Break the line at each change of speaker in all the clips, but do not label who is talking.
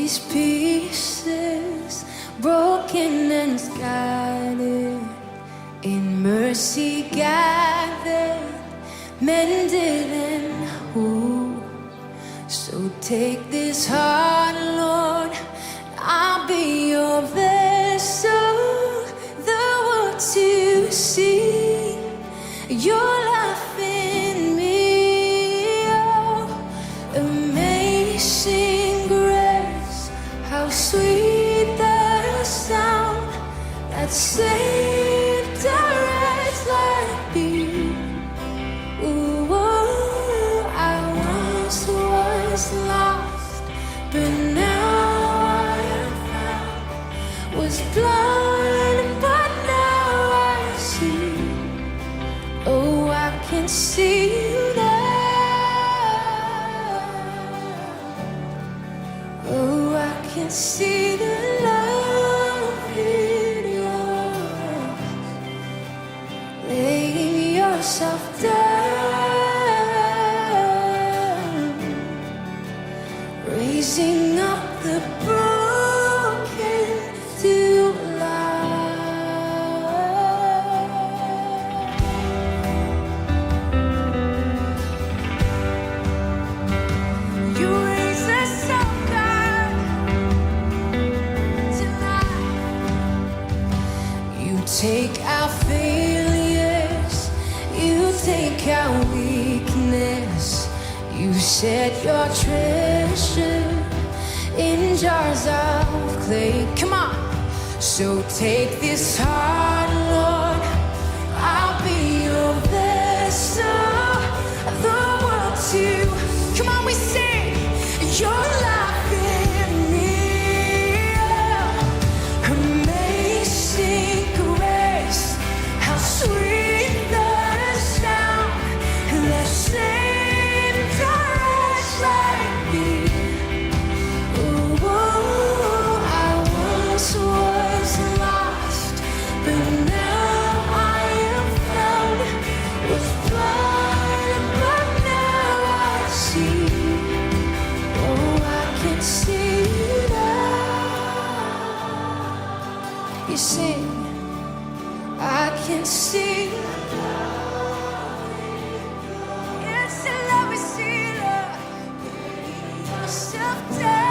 these pieces, broken and scattered, in mercy gathered, mended and whole. So take this heart, Lord, I'll be your vessel, the world to see your life in me. Oh, amazing grace, how sweet the sound that saved a wretch like me. Ooh, oh, I once was lost, but now I am found. Was blind, but now I see. Oh, I can see now. Oh, I can see the love in your eyes, laying yourself down, raising up the broken to life. You raise us up, God, to life. You take our failures, you take our weakness. You set your treasure in jars of clay. Come on. So take this heart, Lord, I'll be your vessel, the world to. Come on, we sing your life in me. Amazing grace, how sweet the sound that saved a wretch like me. Oh, I once was lost, but now I am found. Was blind, but now I see. Oh, I can see now. You sing, I can see. It's a love we see, Lord. Yourself down.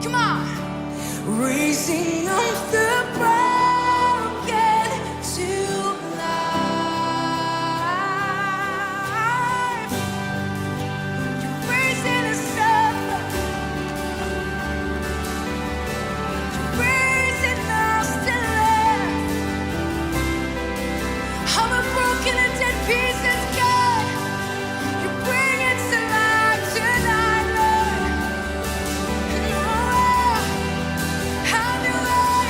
Come on. Raising up the broken to life. You're raising us up. You're raising us to life. I'm a broken and dead pieces, God. You bring it to life tonight, Lord. And oh, have your way,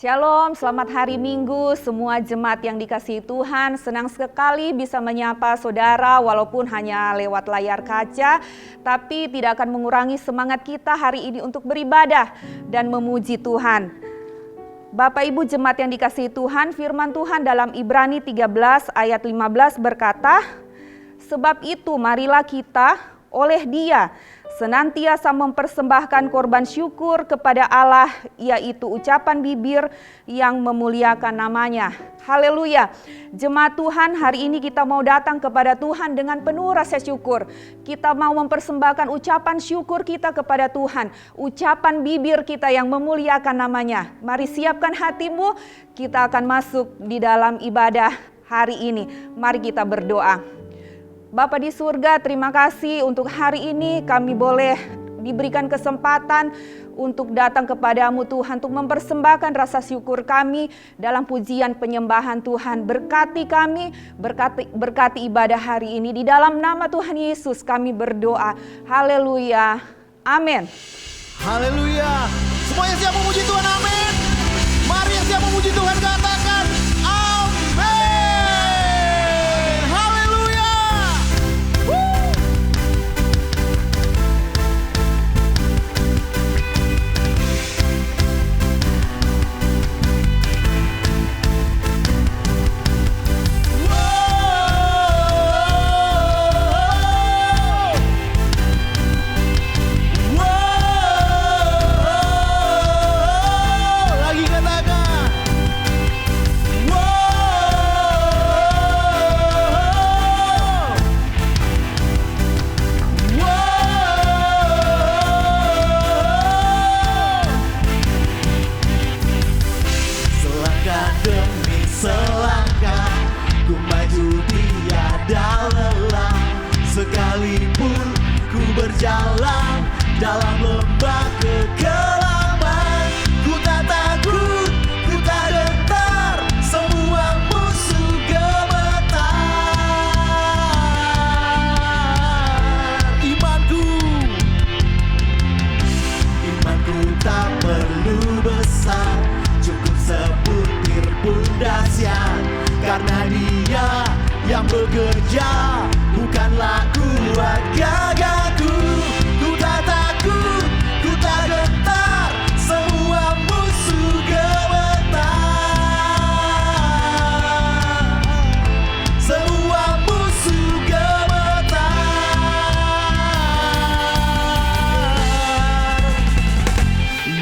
Shalom, selamat hari Minggu semua jemaat yang dikasihi Tuhan. Senang sekali bisa menyapa saudara walaupun hanya lewat layar kaca, tapi tidak akan mengurangi semangat kita hari ini untuk beribadah dan memuji Tuhan. Bapak Ibu jemaat yang dikasihi Tuhan, firman Tuhan dalam Ibrani 13 ayat 15 berkata, "Sebab itu marilah kita oleh Dia senantiasa mempersembahkan korban syukur kepada Allah, yaitu ucapan bibir yang memuliakan namanya." Haleluya. Jemaat Tuhan, hari ini kita mau datang kepada Tuhan dengan penuh rasa syukur. Kita mau mempersembahkan ucapan syukur kita kepada Tuhan, ucapan bibir kita yang memuliakan namanya. Mari siapkan hatimu, kita akan masuk di dalam ibadah hari ini. Mari kita berdoa. Bapa di surga, terima kasih untuk hari ini kami boleh diberikan kesempatan untuk datang kepadamu Tuhan, untuk mempersembahkan rasa syukur kami dalam pujian penyembahan Tuhan. Berkati kami, berkati ibadah hari ini. Di dalam nama Tuhan Yesus kami berdoa. Haleluya. Amin.
Haleluya. Semuanya siap memuji Tuhan, amin. Mari yang siap memuji Tuhan katakan amin. Haleluya. Lagi katakan selangkah demi selangkah ku maju tiada lelah, sekalipun ku berjalan dalam lembah kekelaman. Ku tak takut, ku tak gentar, semua musuh gemetar. Imanku tak perlu besar, cukup sebutir pun dahsyat. Karena Dia yang bekerja, bukanlah kuat gagahku. Ku tak takut, ku tak gentar, semua musuh gemetar. Semua musuh gemetar.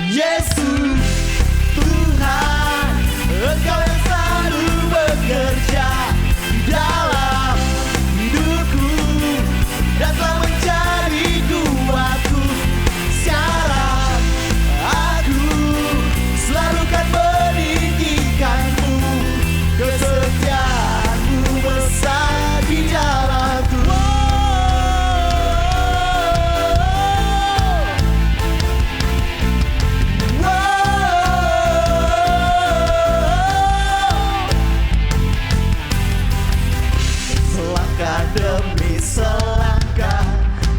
Yesus Tuhan, Engkau yang selalu bekerja dalam hidupku dan telah menjadi kuatku. Syarat aku selalu kan meninggikanmu, kesetiaanmu besar di jalanku. Selangkah demi selangkah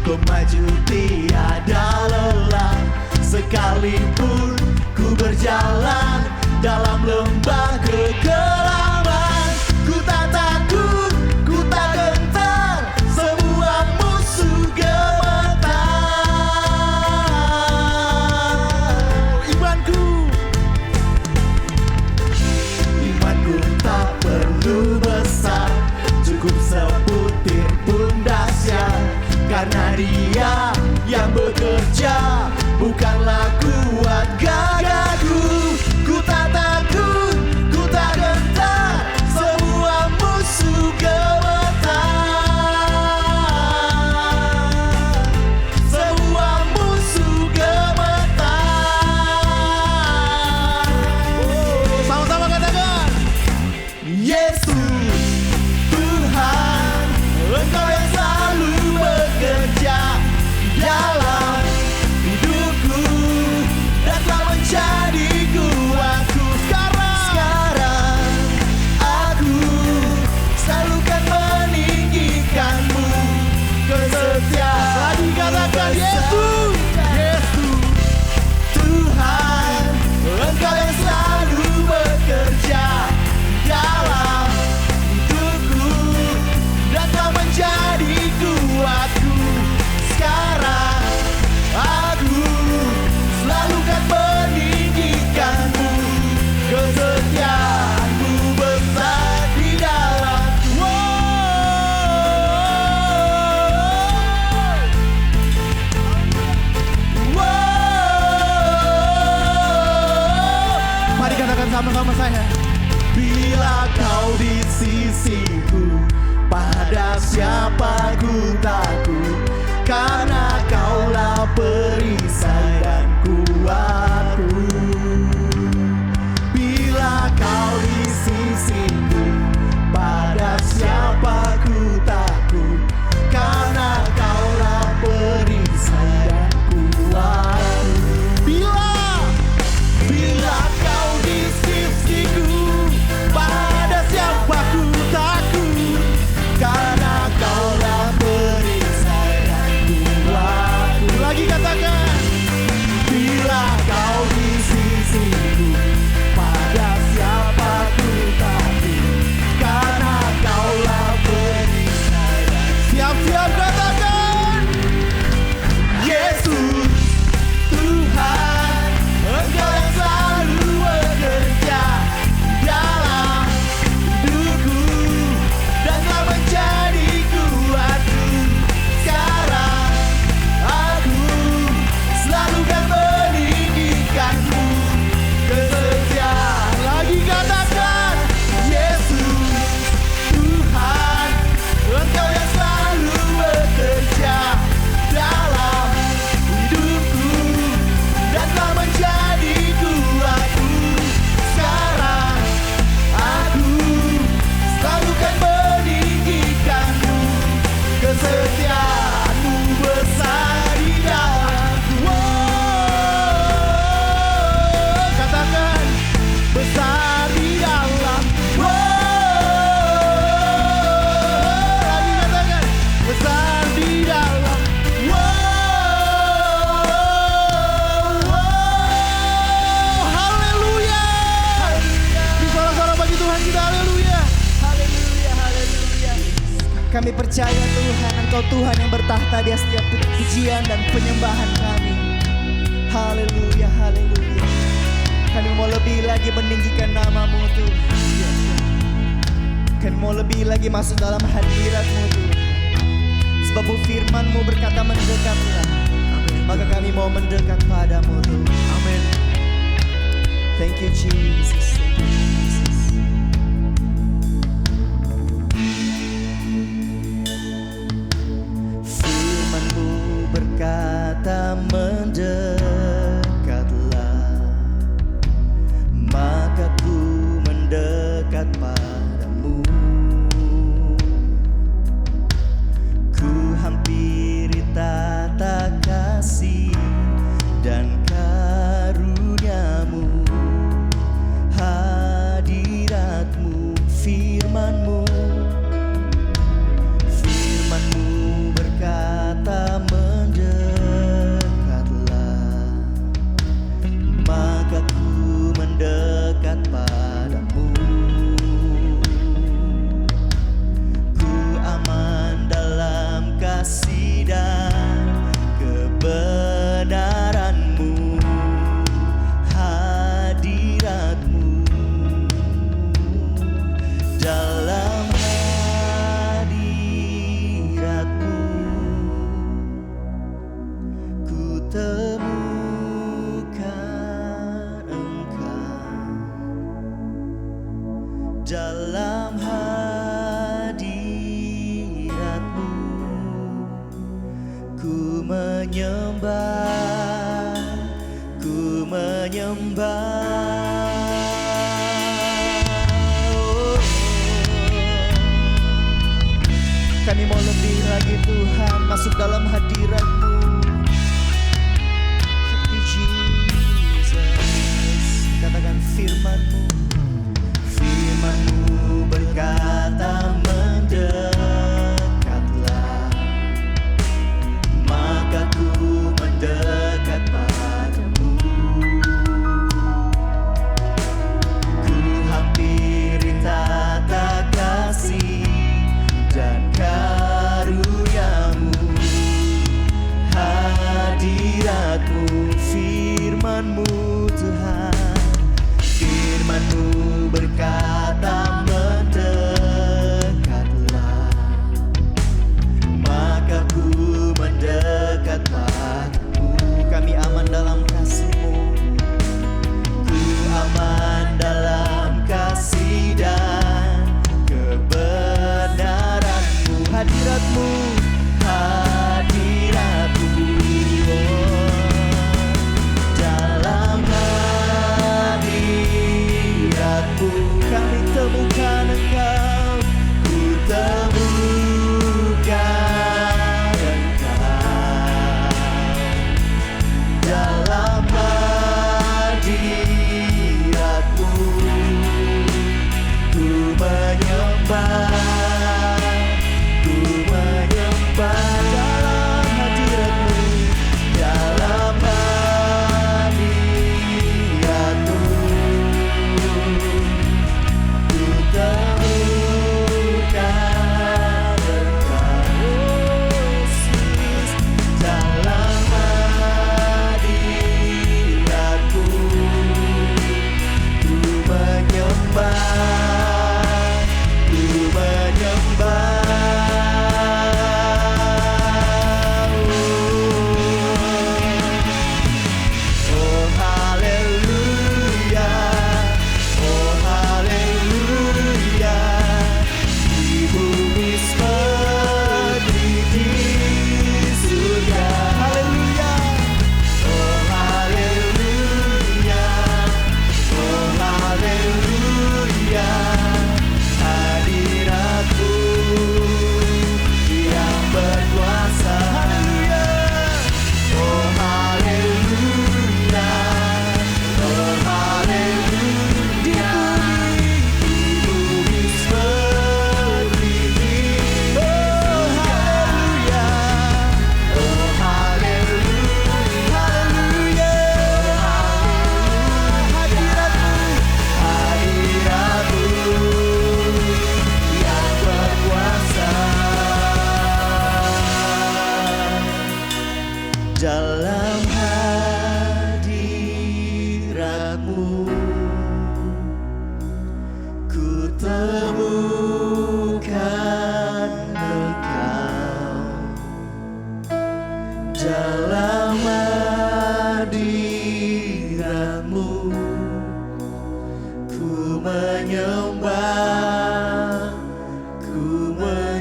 ku maju tiada lelah, sekalipun ku berjalan dalam lembah kekelaman. Ku tak takut, ku tak gentar, semua musuh gemetar. Imanku tak perlu besar, cukup sebutir pun dahsyat. Karena Dia yang bekerja, bukanlah kuat gagahku. Ku tak takut, ku tak gentar, semua musuh gemetar. Semua musuh gemetar. Sama-sama katakan Yesus Tuhan, Engkau yang selalu bekerja dalam hidupku siapa ku takut, karena Kaulah perisai dan kuatku. Bila Kau di sisiku, pada siapa ku takut, karena Kaulah perisai dan kuatku. Bila Kau di sisiku, pada siapa ku takut, karena Kaulah perisai dan kuatku. Lagi katakan, bila Kau di sisiku, pada siapa ku takut, karena Kaulah perisai dan siap-siap katakan, Yesus Tuhan, Engkau yang selalu bekerja dalam hidupku dan telah menjadi kuatku. Sekarang aku selalu kan meninggikan-Mu kesetiaan. Lagi katakan, Yesus Tuhan, Engkau yang selalu bekerja dalam hidupku dan telah menjadi kuatku. Sekarang aku selalu kan meninggikan-Mu, kesetiaan-Mu besar di dalamku. Katakan, besar di dalam. Lagi katakan, besar di dalam. Haleluya. Di suara-suara bagi Tuhan kita, haleluya. Haleluya, haleluya. Kami percaya Tuhan, Engkau Tuhan yang bertahta di setiap pujian dan penyembahan kami. Haleluya, haleluya. Kami mau lebih lagi meninggikan nama-Mu Tuhan. Kami mau lebih lagi masuk dalam hadirat-Mu Tuhan. Sebab firman-Mu berkata mendekatlah. Maka kami mau mendekat padamu Tuhan. Amin. Thank you Jesus. Thank you Jesus. Firman-Mu berkata mendekatlah, maka ku mendekat padamu. Ku hampiri tata kasih dan karunia-Mu, hadirat-Mu, firman-Mu. Firman-Mu berkata mendekatlah, maka ku mendekat padamu. Ku aman dalam kasih dan kebenaran-Mu, hadirat-Mu. Dalam hadirat-Mu ku temukan Engkau. Dalam hadirat-Mu ku menyembah, ku menyembah. Kami mau lebih lagi Tuhan masuk dalam hadirat-Mu. Thank you Jesus. Katakan firman-Mu. Firman-Mu berkata mendekatlah, maka ku mendekat padamu. Ku hampiri tata kasih dan karunia-Mu, hadirat-Mu, firman-Mu Tuhan. Firman-Mu berkata mendekatlah,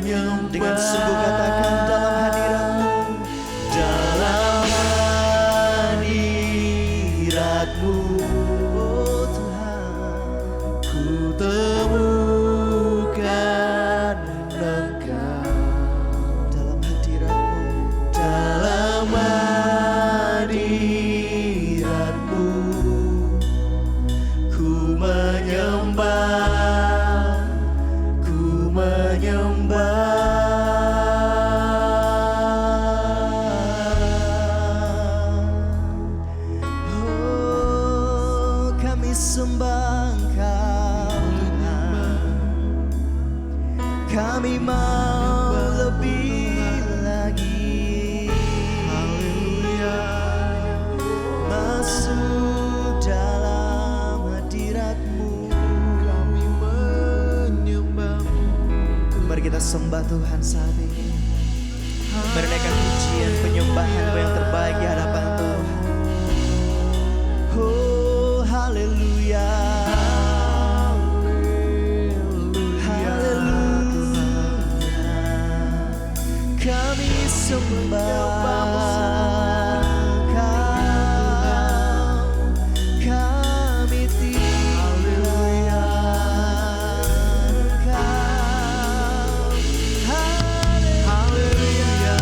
menyembah.
Dengan sungguh katakan dalam hadirat-Mu.
Dalam hadirat-Mu,
Oh Tuhan,
ku temukan Engkau.
dalam hadirat-Mu.
Dalam hadirat-Mu, ku menyembah, ku menyembah.
Oh, kami sembah Engkau Tuhan. Kami mau lebih lagi.
Haleluya.
Masuk dalam hadirat-Mu.
Kami menyembah-Mu.
Mari kita sembah Tuhan saat ini. Menaikkan pujian penyembahan yang terbaik di hadapan Tuhan. Oh haleluya. Haleluya. Kami sembah Kau. Kami tinggalkan Kau. Haleluya.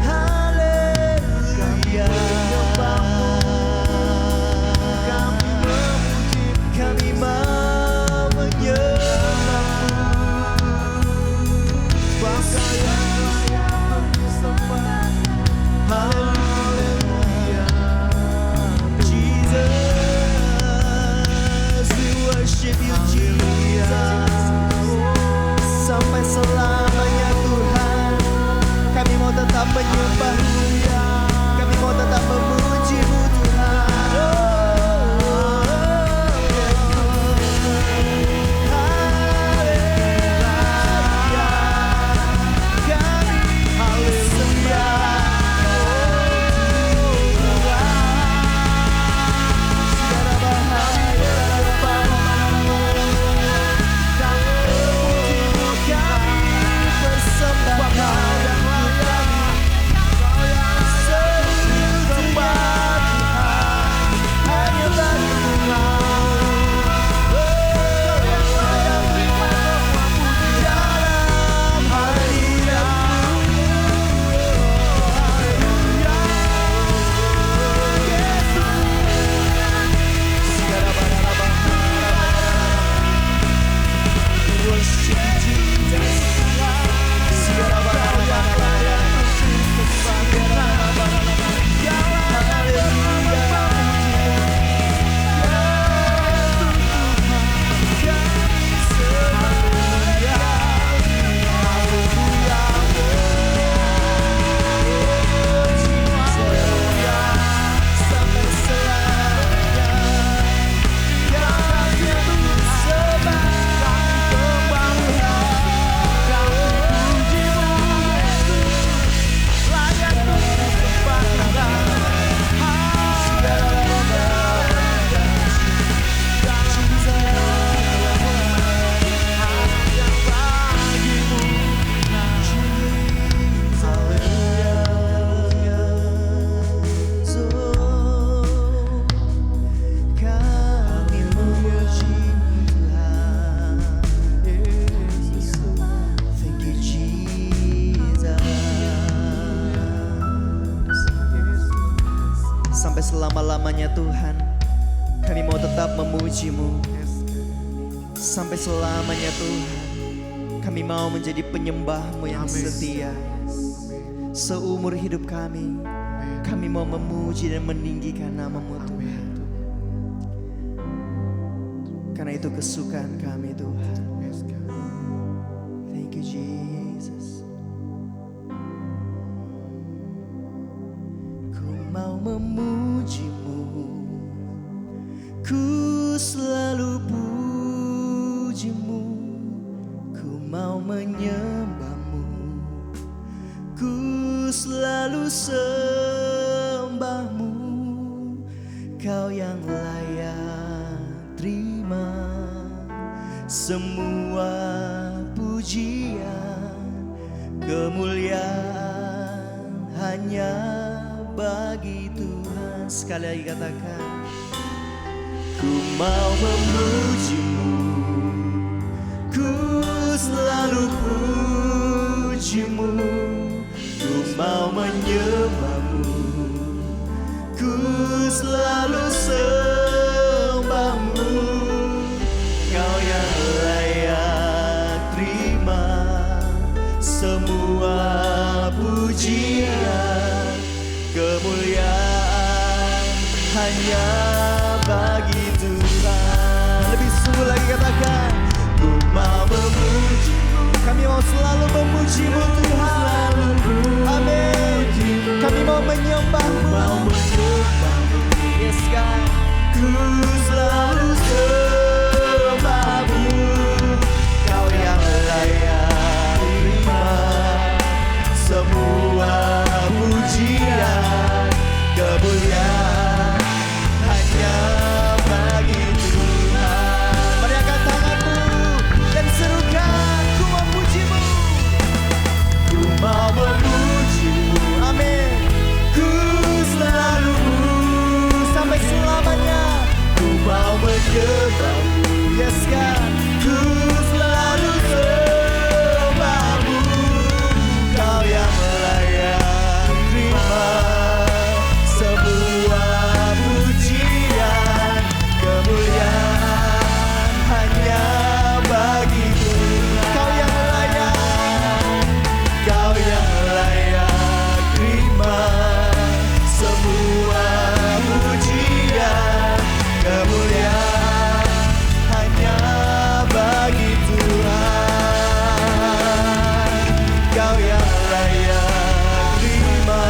Haleluya. Kami mau
Haleluya.
Jesus, we worship you, Jesus. Sampai selamanya Tuhan, kami mau tetap menyembah-Mu. Kami mau tetap memuji-Mu Tuhan. Haleluya. Kami sembah. Sampai selama-lamanya Tuhan, kami mau tetap memuji-Mu. Sampai selamanya Tuhan, kami mau menjadi penyembah-Mu yang setia. Seumur hidup kami, kami mau memuji dan meninggikan nama-Mu Tuhan. Karena itu kesukaan kami Tuhan. Thank you Jesus. Ku mau memuji-Mu, ku selalu puji-Mu, ku mau menyembah-Mu, ku selalu sembah-Mu. Kau yang layak terima semua pujian, kemuliaan hanya bagi Tuhan. Sekali lagi katakan, ku mau memujimu, ku selalu pujimu, ku mau menyembahmu, ku selalu sembahmu. Kau yang layak terima semua pujian, kemuliaan hanya bagi Tuhan. Lebih sungguh lagi katakan, ku mau memujimu, kami mau selalu memujimu Tuhan. Amin. Kami mau menyembahmu, yes God. Ku selalu sembahmu, kau yang layak terima semua pujian, kemuliaan hanya bagi Tuhan. Mari angkat tanganmu dan serukan, ku memujimu, ku mau memujimu, amin. Ku selalu sampai selamanya, ku mau menyembahmu, yes God. Ku selalu sembahmu, kau yang layak terima semua pujian, kemuliaan hanya bagi Tuhan. Kau yang layak terima semua pujian, kemuliaan hanya bagi Tuhan. Kau yang layak terima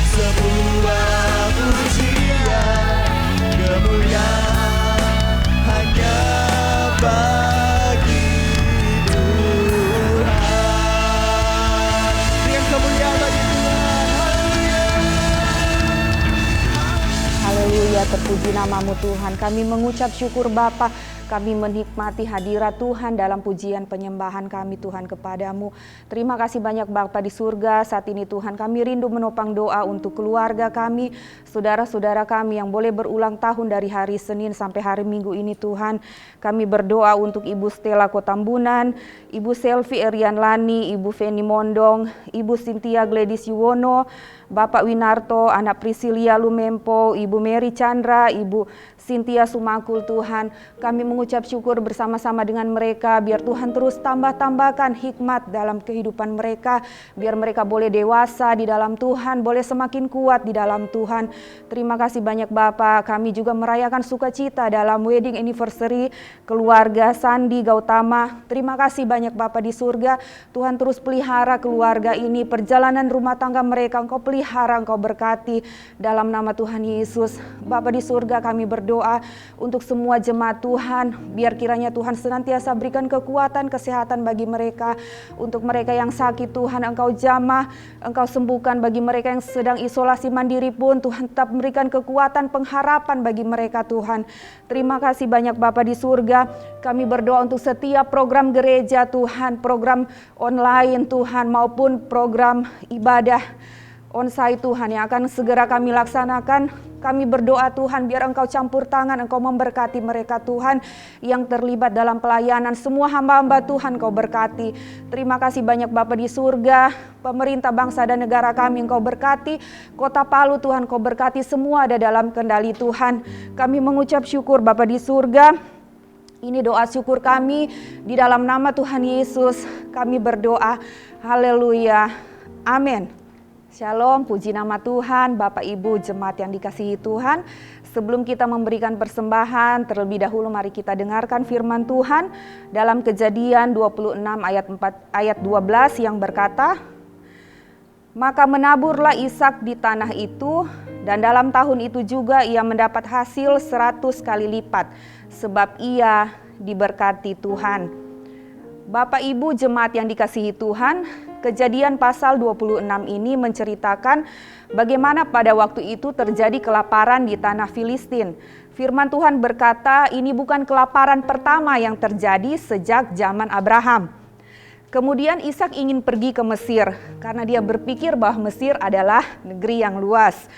semua pujian, kemuliaan hanya bagi Tuhan. Berikan kemuliaan bagi Tuhan.
Haleluya, terpuji namamu Tuhan. Kami mengucap syukur Bapa. Kami menikmati hadirat Tuhan dalam pujian penyembahan kami Tuhan kepadamu. Terima kasih banyak Bapa di surga. Saat ini Tuhan kami rindu menopang doa untuk keluarga kami, saudara-saudara kami yang boleh berulang tahun dari hari Senin sampai hari Minggu ini Tuhan. Kami berdoa untuk Ibu Stella Kotambunan, Ibu Selvi Erian Lani, Ibu Feni Mondong, Ibu Cynthia Gladys Yuwono, Bapak Winarto, anak Priscilia Lumempo, Ibu Mary Chandra, Ibu Cynthia Sumakul Tuhan. Kami mengucap syukur bersama-sama dengan mereka, biar Tuhan terus tambah-tambahkan hikmat dalam kehidupan mereka, biar mereka boleh dewasa di dalam Tuhan, boleh semakin kuat di dalam Tuhan. Terima kasih banyak Bapak. Kami juga merayakan sukacita dalam wedding anniversary keluarga Sandi Gautama. Terima kasih banyak Bapak di surga. Tuhan terus pelihara keluarga ini, perjalanan rumah tangga mereka Engkau pelihara, Engkau berkati dalam nama Tuhan Yesus. Bapak di surga, kami berdoa untuk semua jemaat Tuhan, biar kiranya Tuhan senantiasa berikan kekuatan, kesehatan bagi mereka. Untuk mereka yang sakit Tuhan Engkau jamah, Engkau sembuhkan. Bagi mereka yang sedang isolasi mandiri pun Tuhan tetap memberikan kekuatan, pengharapan bagi mereka Tuhan. Terima kasih banyak Bapa di surga. Kami berdoa untuk setiap program gereja Tuhan, program online Tuhan maupun program ibadah onsite Tuhan yang akan segera kami laksanakan. Kami berdoa Tuhan biar Engkau campur tangan, Engkau memberkati mereka Tuhan yang terlibat dalam pelayanan. Semua hamba-hamba Tuhan Engkau berkati. Terima kasih banyak Bapa di surga. Pemerintah bangsa dan negara kami Engkau berkati. Kota Palu Tuhan Engkau berkati, semua ada dalam kendali Tuhan. Kami mengucap syukur Bapa di surga. Ini doa syukur kami di dalam nama Tuhan Yesus. Kami berdoa. Haleluya. Amin. Shalom, puji nama Tuhan, Bapak Ibu jemaat yang dikasihi Tuhan. Sebelum kita memberikan persembahan, terlebih dahulu mari kita dengarkan firman Tuhan dalam Kejadian 26 ayat 12 yang berkata, "Maka menaburlah Ishak di tanah itu, dan dalam tahun itu juga ia mendapat hasil 100 kali lipat, sebab ia diberkati Tuhan." Bapak Ibu jemaat yang dikasihi Tuhan, Kejadian pasal 26 ini menceritakan bagaimana pada waktu itu terjadi kelaparan di tanah Filistin. Firman Tuhan berkata, ini bukan kelaparan pertama yang terjadi sejak zaman Abraham. Kemudian Ishak ingin pergi ke Mesir karena dia berpikir bahwa Mesir adalah negeri yang luas.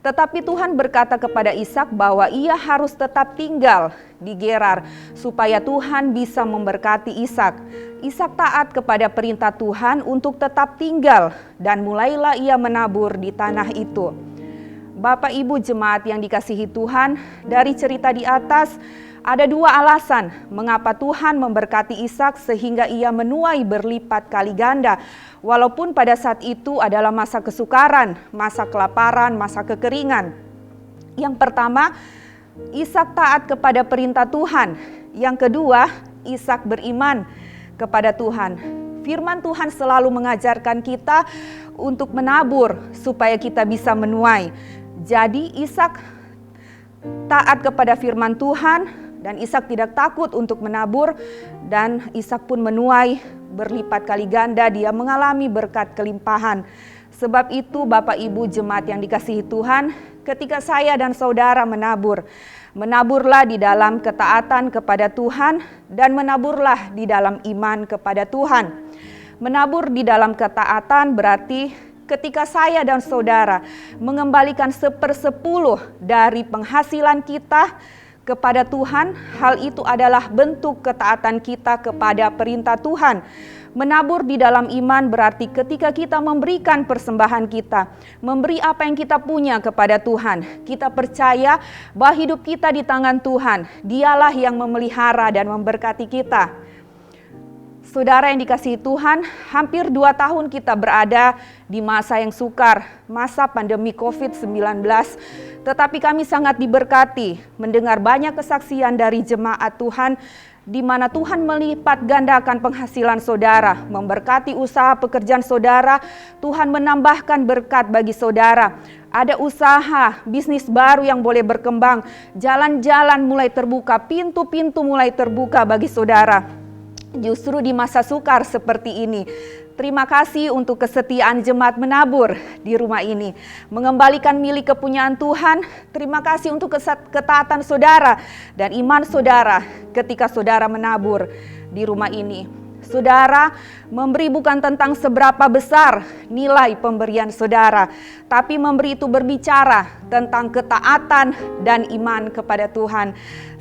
Tetapi Tuhan berkata kepada Ishak bahwa ia harus tetap tinggal di Gerar supaya Tuhan bisa memberkati Ishak. Ishak taat kepada perintah Tuhan untuk tetap tinggal dan mulailah ia menabur di tanah itu. Bapak Ibu jemaat yang dikasihi Tuhan, dari cerita di atas ada dua alasan mengapa Tuhan memberkati Ishak sehingga ia menuai berlipat kali ganda. Walaupun pada saat itu adalah masa kesukaran, masa kelaparan, masa kekeringan. Yang pertama, Ishak taat kepada perintah Tuhan. Yang kedua, Ishak beriman kepada Tuhan. Firman Tuhan selalu mengajarkan kita untuk menabur supaya kita bisa menuai. Jadi Ishak taat kepada firman Tuhan dan Ishak tidak takut untuk menabur dan Ishak pun menuai berlipat kali ganda, dia mengalami berkat kelimpahan. Sebab itu Bapak Ibu jemaat yang dikasihi Tuhan, ketika saya dan saudara menabur, menaburlah di dalam ketaatan kepada Tuhan dan menaburlah di dalam iman kepada Tuhan. Menabur di dalam ketaatan berarti ketika saya dan saudara mengembalikan 1/10 dari penghasilan kita kepada Tuhan, hal itu adalah bentuk ketaatan kita kepada perintah Tuhan. Menabur di dalam iman berarti ketika kita memberikan persembahan kita, memberi apa yang kita punya kepada Tuhan, kita percaya bahwa hidup kita di tangan Tuhan, Dialah yang memelihara dan memberkati kita. Saudara yang dikasihi Tuhan, hampir 2 tahun kita berada di masa yang sukar, masa pandemi COVID-19. Tetapi kami sangat diberkati mendengar banyak kesaksian dari jemaat Tuhan, di mana Tuhan melipat gandakan penghasilan saudara, memberkati usaha pekerjaan saudara, Tuhan menambahkan berkat bagi saudara. Ada usaha, bisnis baru yang boleh berkembang, jalan-jalan mulai terbuka, pintu-pintu mulai terbuka bagi saudara. Justru di masa sukar seperti ini, terima kasih untuk kesetiaan jemaat menabur di rumah ini. Mengembalikan milik kepunyaan Tuhan, terima kasih untuk ketaatan saudara dan iman saudara ketika saudara menabur di rumah ini. Saudara memberi bukan tentang seberapa besar nilai pemberian saudara, tapi memberi itu berbicara tentang ketaatan dan iman kepada Tuhan.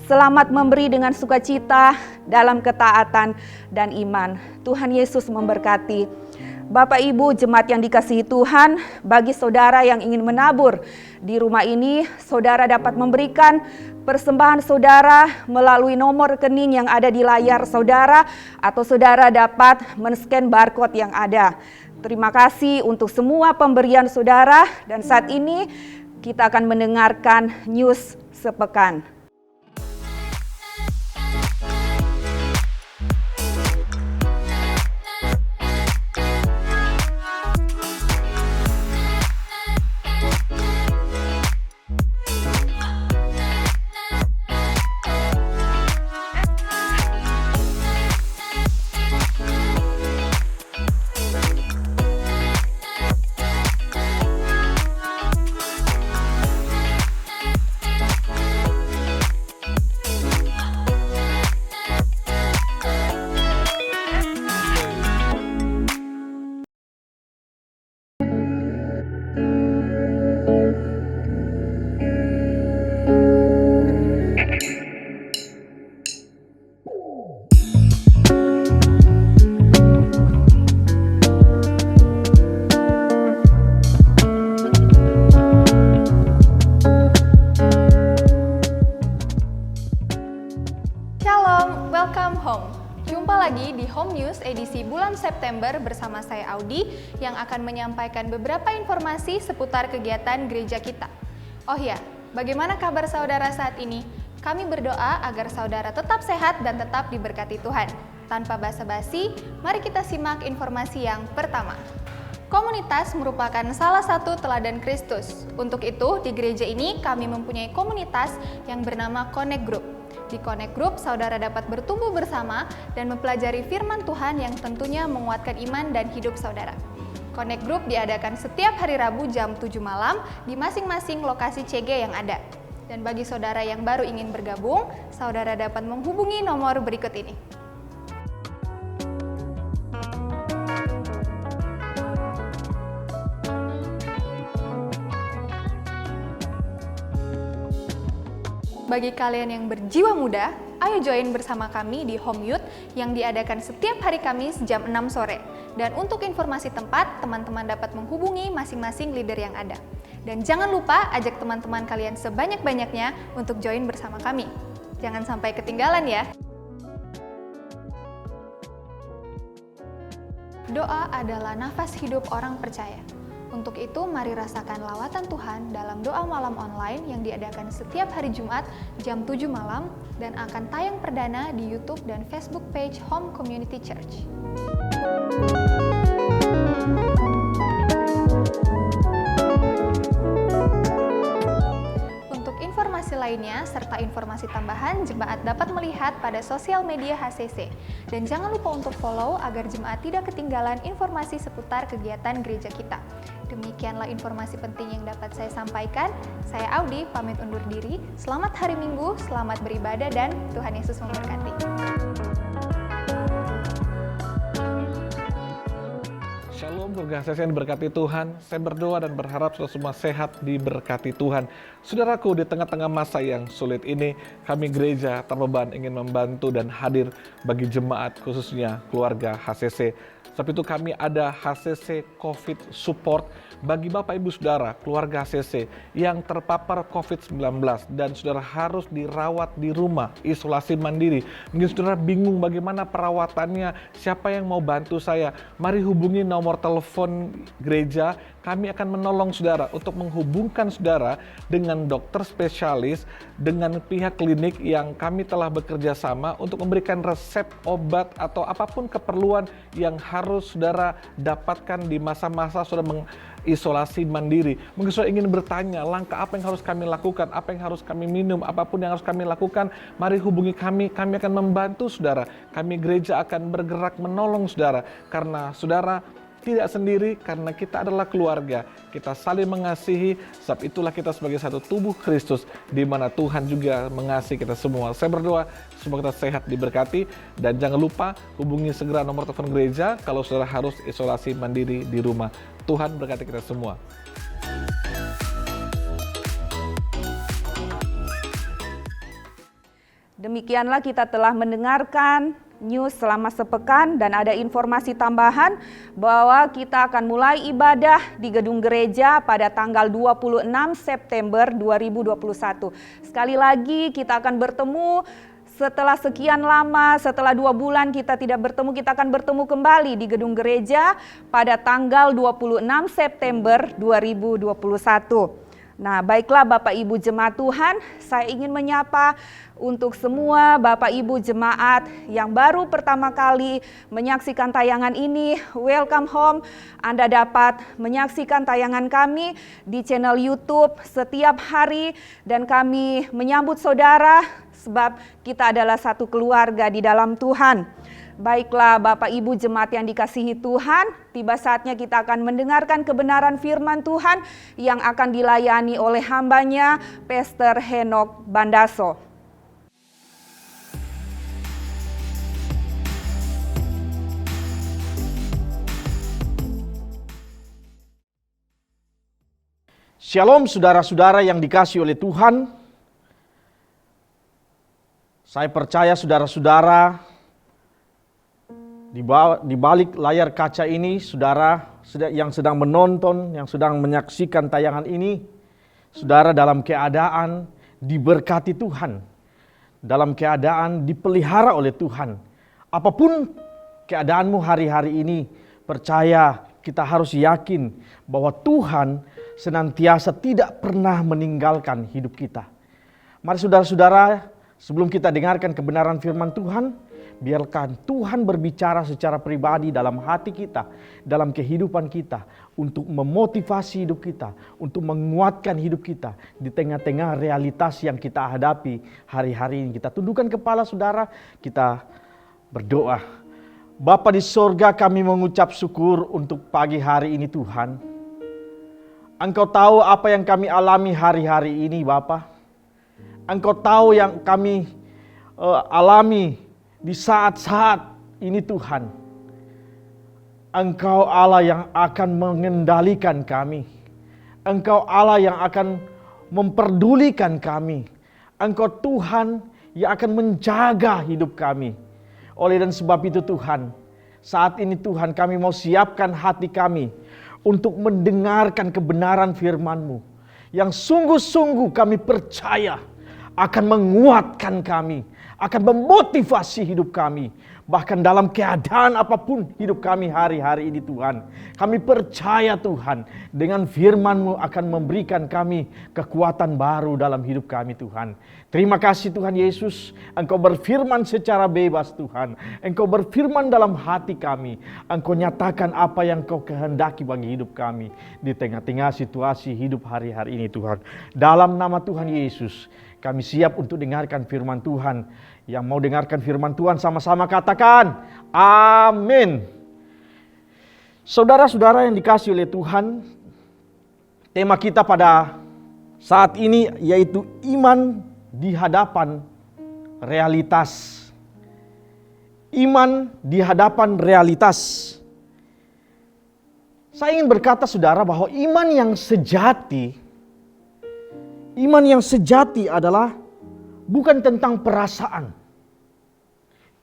Selamat memberi dengan sukacita dalam ketaatan dan iman. Tuhan Yesus memberkati. Bapak Ibu jemaat yang dikasihi Tuhan, bagi saudara yang ingin menabur di rumah ini, saudara dapat memberikan persembahan saudara melalui nomor rekening yang ada di layar saudara, atau saudara dapat men-scan barcode yang ada. Terima kasih untuk semua pemberian saudara, dan saat ini kita akan mendengarkan news sepekan.
Welcome home. Jumpa lagi di Home News edisi bulan September bersama saya Audi yang akan menyampaikan beberapa informasi seputar kegiatan gereja kita. Oh ya, bagaimana kabar saudara saat ini? Kami berdoa agar saudara tetap sehat dan tetap diberkati Tuhan. Tanpa basa-basi, mari kita simak informasi yang pertama. Komunitas merupakan salah satu teladan Kristus. Untuk itu, di gereja ini kami mempunyai komunitas yang bernama Connect Group. Di Connect Group, saudara dapat bertumbuh bersama dan mempelajari firman Tuhan yang tentunya menguatkan iman dan hidup saudara. Connect Group diadakan setiap hari Rabu jam 7 malam di masing-masing lokasi CG yang ada. Dan bagi saudara yang baru ingin bergabung, saudara dapat menghubungi nomor berikut ini. Bagi kalian yang berjiwa muda, ayo join bersama kami di Home Youth yang diadakan setiap hari Kamis jam 6 sore. Dan untuk informasi tempat, teman-teman dapat menghubungi masing-masing leader yang ada. Dan jangan lupa ajak teman-teman kalian sebanyak-banyaknya untuk join bersama kami. Jangan sampai ketinggalan ya. Doa adalah nafas hidup orang percaya. Untuk itu, mari rasakan lawatan Tuhan dalam doa malam online yang diadakan setiap hari Jumat jam 7 malam dan akan tayang perdana di YouTube dan Facebook page Home Community Church. Untuk informasi lainnya serta informasi tambahan, jemaat dapat melihat pada sosial media HCC. Dan jangan lupa untuk follow agar jemaat tidak ketinggalan informasi seputar kegiatan gereja kita. Demikianlah informasi penting yang dapat saya sampaikan. Saya Audi, pamit undur diri. Selamat hari Minggu, selamat beribadah, dan Tuhan Yesus memberkati.
Shalom, keluarga HCC yang diberkati Tuhan. Saya berdoa dan berharap saudara semua sehat diberkati Tuhan. Saudaraku, di tengah-tengah masa yang sulit ini, kami gereja terbeban ingin membantu dan hadir bagi jemaat, khususnya keluarga HCC. Sebab itu kami ada HCC COVID Support bagi Bapak Ibu Saudara, keluarga HCC yang terpapar COVID-19 dan saudara harus dirawat di rumah, isolasi mandiri. Mungkin saudara bingung bagaimana perawatannya, siapa yang mau bantu saya. Mari hubungi nomor telepon gereja, kami akan menolong saudara untuk menghubungkan saudara dengan dokter spesialis, dengan pihak klinik yang kami telah bekerja sama untuk memberikan resep obat atau apapun keperluan yang harus saudara dapatkan di masa-masa saudara mengisolasi mandiri. Mungkin saudara ingin bertanya, langkah apa yang harus kami lakukan, apa yang harus kami minum, apapun yang harus kami lakukan, mari hubungi kami akan membantu saudara. Kami gereja akan bergerak menolong saudara, karena saudara tidak sendiri, karena kita adalah keluarga. Kita saling mengasihi, sebab itulah kita sebagai satu tubuh Kristus, di mana Tuhan juga mengasihi kita semua. Saya berdoa semoga kita sehat diberkati, dan jangan lupa hubungi segera nomor telepon gereja kalau saudara harus isolasi mandiri di rumah. Tuhan berkati kita semua.
Demikianlah kita telah mendengarkan news selama sepekan dan ada informasi tambahan bahwa kita akan mulai ibadah di gedung gereja pada tanggal 26 September 2021. Sekali lagi kita akan bertemu setelah sekian lama, setelah 2 bulan kita tidak bertemu, kita akan bertemu kembali di gedung gereja pada tanggal 26 September 2021. Nah, baiklah Bapak Ibu Jemaat Tuhan, saya ingin menyapa untuk semua Bapak Ibu Jemaat yang baru pertama kali menyaksikan tayangan ini. Welcome home, Anda dapat menyaksikan tayangan kami di channel YouTube setiap hari dan kami menyambut saudara sebab kita adalah satu keluarga di dalam Tuhan. Baiklah Bapak Ibu Jemaat yang dikasihi Tuhan, tiba saatnya kita akan mendengarkan kebenaran firman Tuhan yang akan dilayani oleh hambanya, Pastor Henok Bandaso.
Shalom saudara-saudara yang dikasihi oleh Tuhan. Saya percaya saudara-saudara di balik layar kaca ini, saudara yang sedang menonton, yang sedang menyaksikan tayangan ini, saudara dalam keadaan diberkati Tuhan, dalam keadaan dipelihara oleh Tuhan. Apapun keadaanmu hari-hari ini, percaya kita harus yakin bahwa Tuhan senantiasa tidak pernah meninggalkan hidup kita. Mari saudara-saudara, sebelum kita dengarkan kebenaran firman Tuhan, biarkan Tuhan berbicara secara pribadi dalam hati kita, dalam kehidupan kita, untuk memotivasi hidup kita, untuk menguatkan hidup kita di tengah-tengah realitas yang kita hadapi hari-hari ini. Kita tundukkan kepala saudara, kita berdoa. Bapa di sorga, kami mengucap syukur untuk pagi hari ini Tuhan. Engkau tahu apa yang kami alami hari-hari ini Bapa. Engkau tahu yang kami alami di saat-saat ini Tuhan. Engkau Allah yang akan mengendalikan kami. Engkau Allah yang akan memperdulikan kami. Engkau Tuhan yang akan menjaga hidup kami. Oleh dan sebab itu Tuhan, saat ini Tuhan kami mau siapkan hati kami untuk mendengarkan kebenaran firman-Mu yang sungguh-sungguh kami percaya akan menguatkan kami, akan memotivasi hidup kami. Bahkan dalam keadaan apapun hidup kami hari-hari ini Tuhan, kami percaya Tuhan dengan firman-Mu akan memberikan kami kekuatan baru dalam hidup kami Tuhan. Terima kasih Tuhan Yesus, Engkau berfirman secara bebas Tuhan. Engkau berfirman dalam hati kami. Engkau nyatakan apa yang Kau kehendaki bagi hidup kami di tengah-tengah situasi hidup hari-hari ini Tuhan. Dalam nama Tuhan Yesus, kami siap untuk dengarkan firman Tuhan. Yang mau dengarkan firman Tuhan sama-sama katakan amin. Saudara-saudara yang dikasihi oleh Tuhan, tema kita pada saat ini yaitu iman di hadapan realitas. Iman di hadapan realitas. Saya ingin berkata saudara bahwa iman yang sejati adalah bukan tentang perasaan.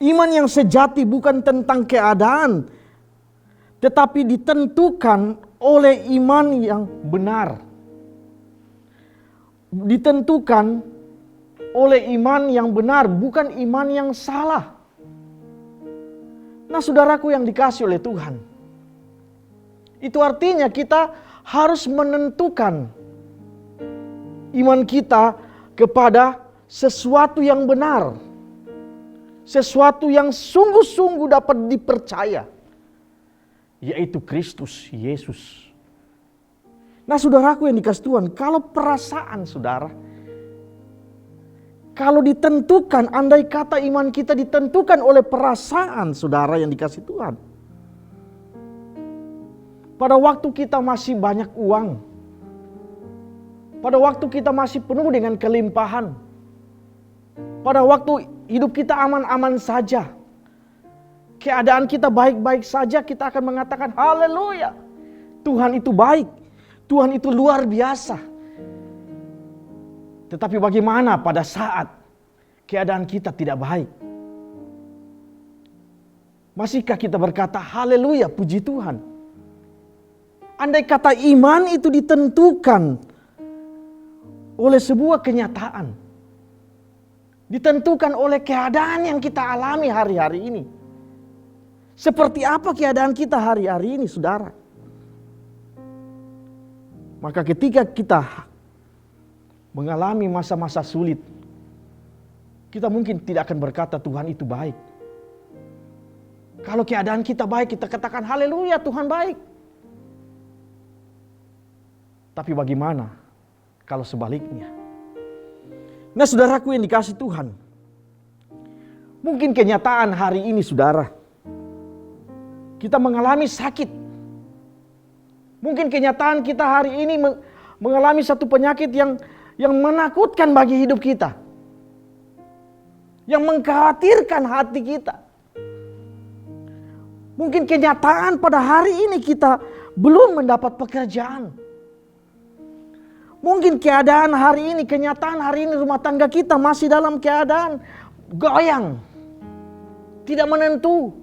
Iman yang sejati bukan tentang keadaan, tetapi ditentukan oleh iman yang benar. Ditentukan oleh iman yang benar, bukan iman yang salah. Nah, saudaraku yang dikasihi oleh Tuhan, itu artinya kita harus menentukan iman kita kepada sesuatu yang benar, sesuatu yang sungguh-sungguh dapat dipercaya, yaitu Kristus Yesus. Nah, saudaraku yang dikasihi Tuhan, kalau perasaan saudara, kalau ditentukan, andai kata iman kita ditentukan oleh perasaan saudara yang dikasihi Tuhan, pada waktu kita masih banyak uang, pada waktu kita masih penuh dengan kelimpahan, pada waktu hidup kita aman-aman saja, keadaan kita baik-baik saja, kita akan mengatakan haleluya, Tuhan itu baik, Tuhan itu luar biasa. Tetapi bagaimana pada saat keadaan kita tidak baik? Masihkah kita berkata haleluya, puji Tuhan? Andai kata iman itu ditentukan oleh sebuah kenyataan, ditentukan oleh keadaan yang kita alami hari-hari ini. Seperti apa keadaan kita hari-hari ini, saudara? Maka ketika kita mengalami masa-masa sulit, kita mungkin tidak akan berkata Tuhan itu baik. Kalau keadaan kita baik, kita katakan haleluya, Tuhan baik. Tapi bagaimana kalau sebaliknya? Nah, saudaraku yang dikasihi Tuhan, mungkin kenyataan hari ini saudara, kita mengalami sakit. Mungkin kenyataan kita hari ini mengalami satu penyakit yang menakutkan bagi hidup kita, yang mengkhawatirkan hati kita. Mungkin kenyataan pada hari ini kita belum mendapat pekerjaan. Mungkin keadaan hari ini, kenyataan hari ini rumah tangga kita masih dalam keadaan goyang, tidak menentu,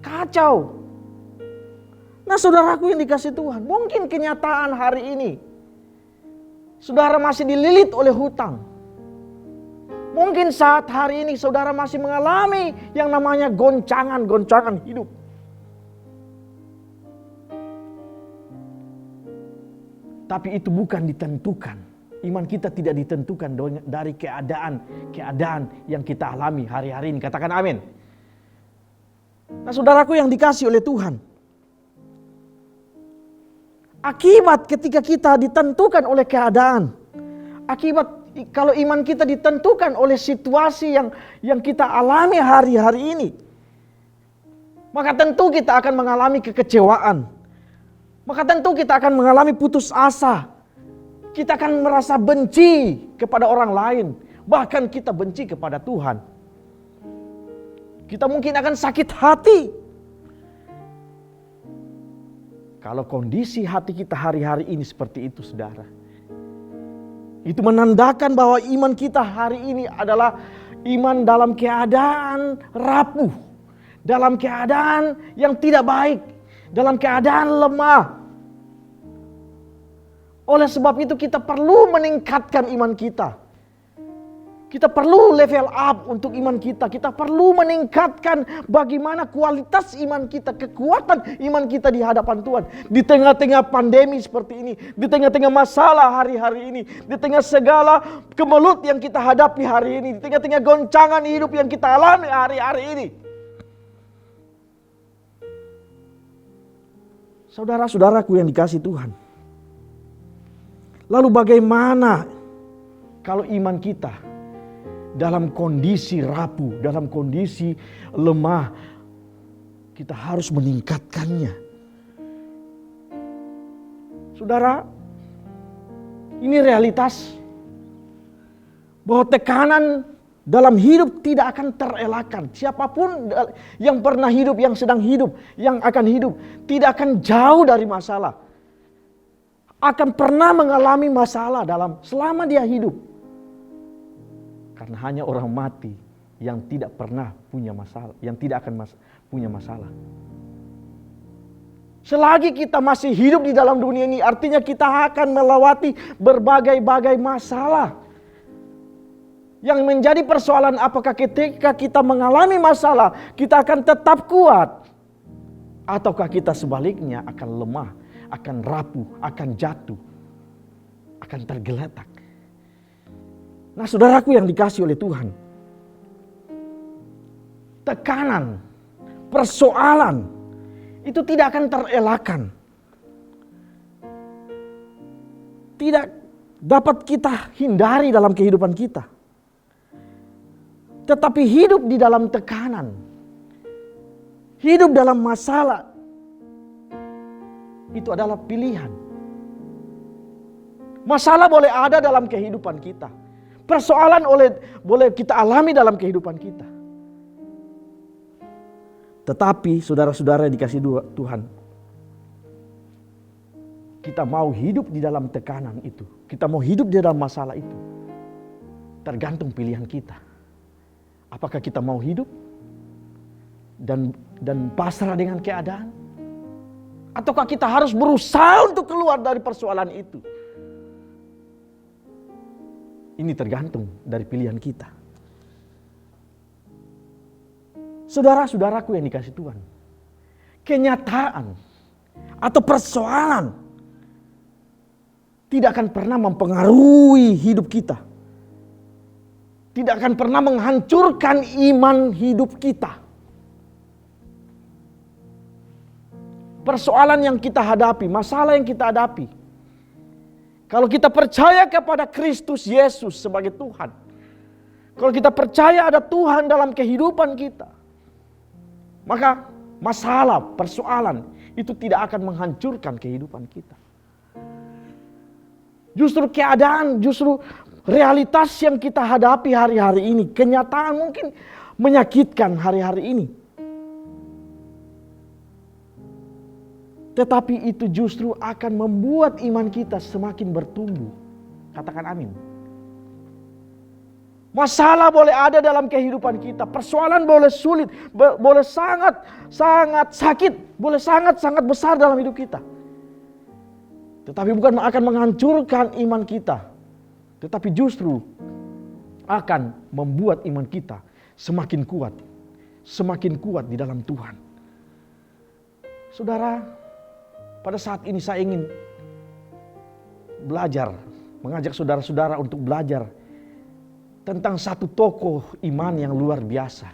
kacau. Nah, saudaraku yang dikasihi Tuhan, mungkin kenyataan hari ini saudara masih dililit oleh hutang. Mungkin saat hari ini saudara masih mengalami yang namanya goncangan-goncangan hidup. Tapi itu bukan ditentukan. Iman kita tidak ditentukan dari keadaan yang kita alami hari-hari ini. Katakan amin. Nah, saudaraku yang dikasihi oleh Tuhan, akibat ketika kita ditentukan oleh keadaan, akibat kalau iman kita ditentukan oleh situasi yang kita alami hari-hari ini, maka tentu kita akan mengalami kekecewaan. Maka tentu kita akan mengalami putus asa. Kita akan merasa benci kepada orang lain. bahkan kita benci kepada Tuhan. Kita mungkin akan sakit hati kalau kondisi hati kita hari-hari ini seperti itu, saudara. Itu menandakan bahwa iman kita hari ini adalah iman dalam keadaan rapuh, dalam keadaan yang tidak baik, dalam keadaan lemah. Oleh sebab itu kita perlu meningkatkan iman kita. Kita perlu level up untuk iman kita. Kita perlu meningkatkan bagaimana kualitas iman kita, kekuatan iman kita di hadapan Tuhan. Di tengah-tengah pandemi seperti ini, di tengah-tengah masalah hari-hari ini, di tengah segala kemelut yang kita hadapi hari ini, di tengah-tengah goncangan hidup yang kita alami hari-hari ini. Saudara-saudaraku yang dikasihi Tuhan. Lalu bagaimana kalau iman kita dalam kondisi rapuh, dalam kondisi lemah, kita harus meningkatkannya. Saudara, ini realitas bahwa tekanan dalam hidup tidak akan terelakkan. Siapapun yang pernah hidup, yang sedang hidup, yang akan hidup, tidak akan jauh dari masalah. Akan pernah mengalami masalah selama dia hidup. Karena hanya orang mati yang tidak pernah punya masalah, yang tidak akan punya masalah. Selagi kita masih hidup di dalam dunia ini, artinya kita akan melewati berbagai-bagai masalah. Yang menjadi persoalan apakah ketika kita mengalami masalah, kita akan tetap kuat. Ataukah kita sebaliknya akan lemah, akan rapuh, akan jatuh, akan tergeletak. Nah, saudaraku yang dikasihi oleh Tuhan, tekanan, persoalan itu tidak akan terelakkan. Tidak dapat kita hindari dalam kehidupan kita. Tetapi hidup di dalam tekanan, hidup dalam masalah, itu adalah pilihan. Masalah boleh ada dalam kehidupan kita. Persoalan boleh kita alami dalam kehidupan kita. Tetapi saudara-saudara yang dikasihi Tuhan, kita mau hidup di dalam tekanan itu, kita mau hidup di dalam masalah itu, tergantung pilihan kita. Apakah kita mau hidup dan pasrah dengan keadaan? Ataukah kita harus berusaha untuk keluar dari persoalan itu? Ini tergantung dari pilihan kita. Saudara-saudaraku yang dikasihi Tuhan, kenyataan atau persoalan tidak akan pernah mempengaruhi hidup kita. Tidak akan pernah menghancurkan iman hidup kita. Persoalan yang kita hadapi, masalah yang kita hadapi, kalau kita percaya kepada Kristus Yesus sebagai Tuhan, kalau kita percaya ada Tuhan dalam kehidupan kita, maka masalah, persoalan itu tidak akan menghancurkan kehidupan kita. Justru keadaan, justru realitas yang kita hadapi hari-hari ini, kenyataan mungkin menyakitkan hari-hari ini. Tetapi itu justru akan membuat iman kita semakin bertumbuh. Katakan amin. Masalah boleh ada dalam kehidupan kita. Persoalan boleh sulit. Boleh sangat sakit. Boleh sangat besar dalam hidup kita. Tetapi bukan akan menghancurkan iman kita. Tetapi justru akan membuat iman kita semakin kuat. Semakin kuat di dalam Tuhan. Saudara, pada saat ini saya ingin belajar, mengajak saudara-saudara untuk belajar tentang satu tokoh iman yang luar biasa,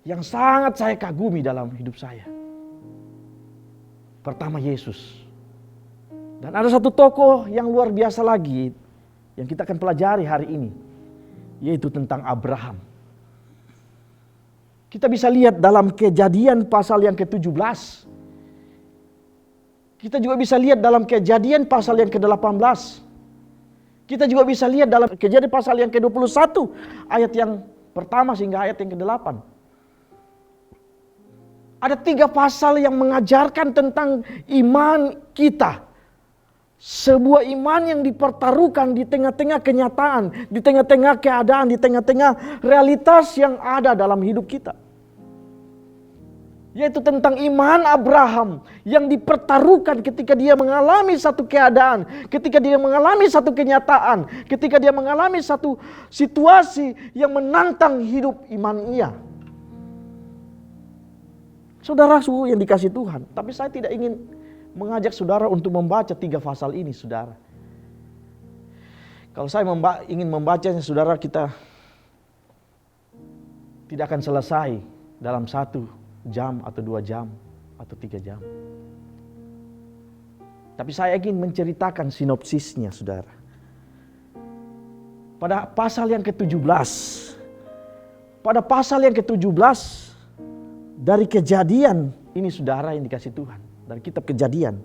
yang sangat saya kagumi dalam hidup saya. Pertama, Yesus. Dan ada satu tokoh yang luar biasa lagi yang kita akan pelajari hari ini, yaitu tentang Abraham. Kita bisa lihat dalam Kejadian pasal yang ke-17. Kita juga bisa lihat dalam Kejadian pasal yang ke-18. Kita juga bisa lihat dalam Kejadian pasal yang ke-21 ayat yang pertama sehingga ayat yang ke-8. Ada 3 pasal yang mengajarkan tentang iman kita. Sebuah iman yang dipertaruhkan di tengah-tengah kenyataan, di tengah-tengah keadaan, di tengah-tengah realitas yang ada dalam hidup kita. Yaitu tentang iman Abraham yang dipertaruhkan ketika dia mengalami satu keadaan, ketika dia mengalami satu kenyataan, ketika dia mengalami satu situasi yang menantang hidup iman ia. Saudaraku yang dikasih Tuhan, tapi saya tidak ingin mengajak saudara untuk membaca 3 pasal ini, saudara. Kalau saya ingin membacanya, saudara, kita tidak akan selesai dalam 1 jam atau 2 jam atau 3 jam. Tapi saya ingin menceritakan sinopsisnya, saudara. Pada pasal yang ke-17, dari Kejadian ini, saudara yang dikasih Tuhan, dari kitab Kejadian,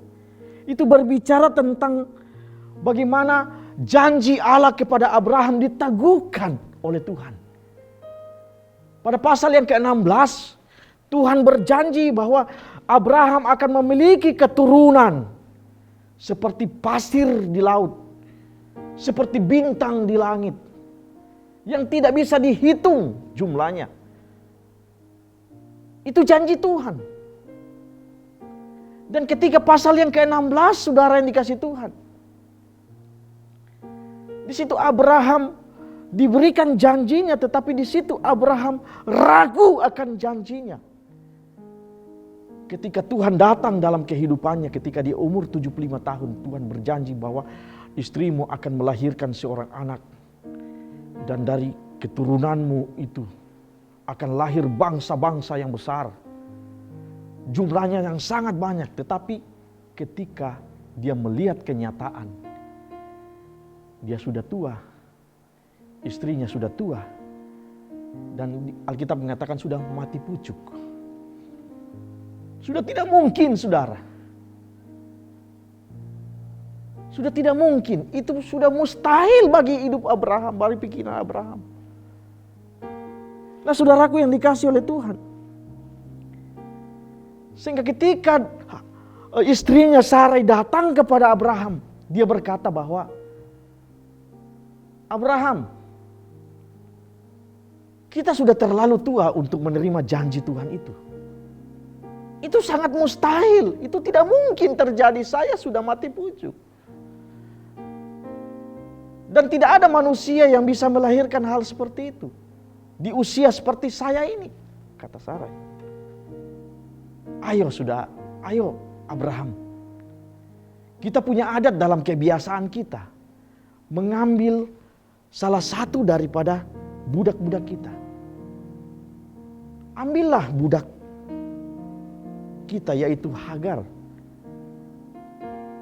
itu berbicara tentang bagaimana janji Allah kepada Abraham diteguhkan oleh Tuhan. Pada pasal yang ke-16, Tuhan berjanji bahwa Abraham akan memiliki keturunan seperti pasir di laut, seperti bintang di langit, yang tidak bisa dihitung jumlahnya. Itu janji Tuhan. Dan ketika pasal yang ke-16, saudara yang dikasih Tuhan, di situ Abraham diberikan janjinya, tetapi di situ Abraham ragu akan janjinya. Ketika Tuhan datang dalam kehidupannya, ketika dia umur 75 tahun, Tuhan berjanji bahwa istrimu akan melahirkan seorang anak. Dan dari keturunanmu itu akan lahir bangsa-bangsa yang besar. Jumlahnya yang sangat banyak. Tetapi ketika dia melihat kenyataan, dia sudah tua. Istrinya sudah tua. Dan Alkitab mengatakan sudah mati pucuk. Sudah tidak mungkin, saudara. Sudah tidak mungkin. Itu sudah mustahil bagi hidup Abraham, bagi pikiran Abraham. Nah, saudaraku yang dikasih oleh Tuhan, sehingga ketika istrinya Sarai datang kepada Abraham, dia berkata bahwa, Abraham, kita sudah terlalu tua untuk menerima janji Tuhan itu. Itu sangat mustahil, itu tidak mungkin terjadi, saya sudah mati pucuk. Dan tidak ada manusia yang bisa melahirkan hal seperti itu di usia seperti saya ini, kata Sarai. Ayo Abraham. Kita punya adat dalam kebiasaan kita, mengambil salah satu daripada budak-budak kita. Ambillah budak kita, yaitu Hagar.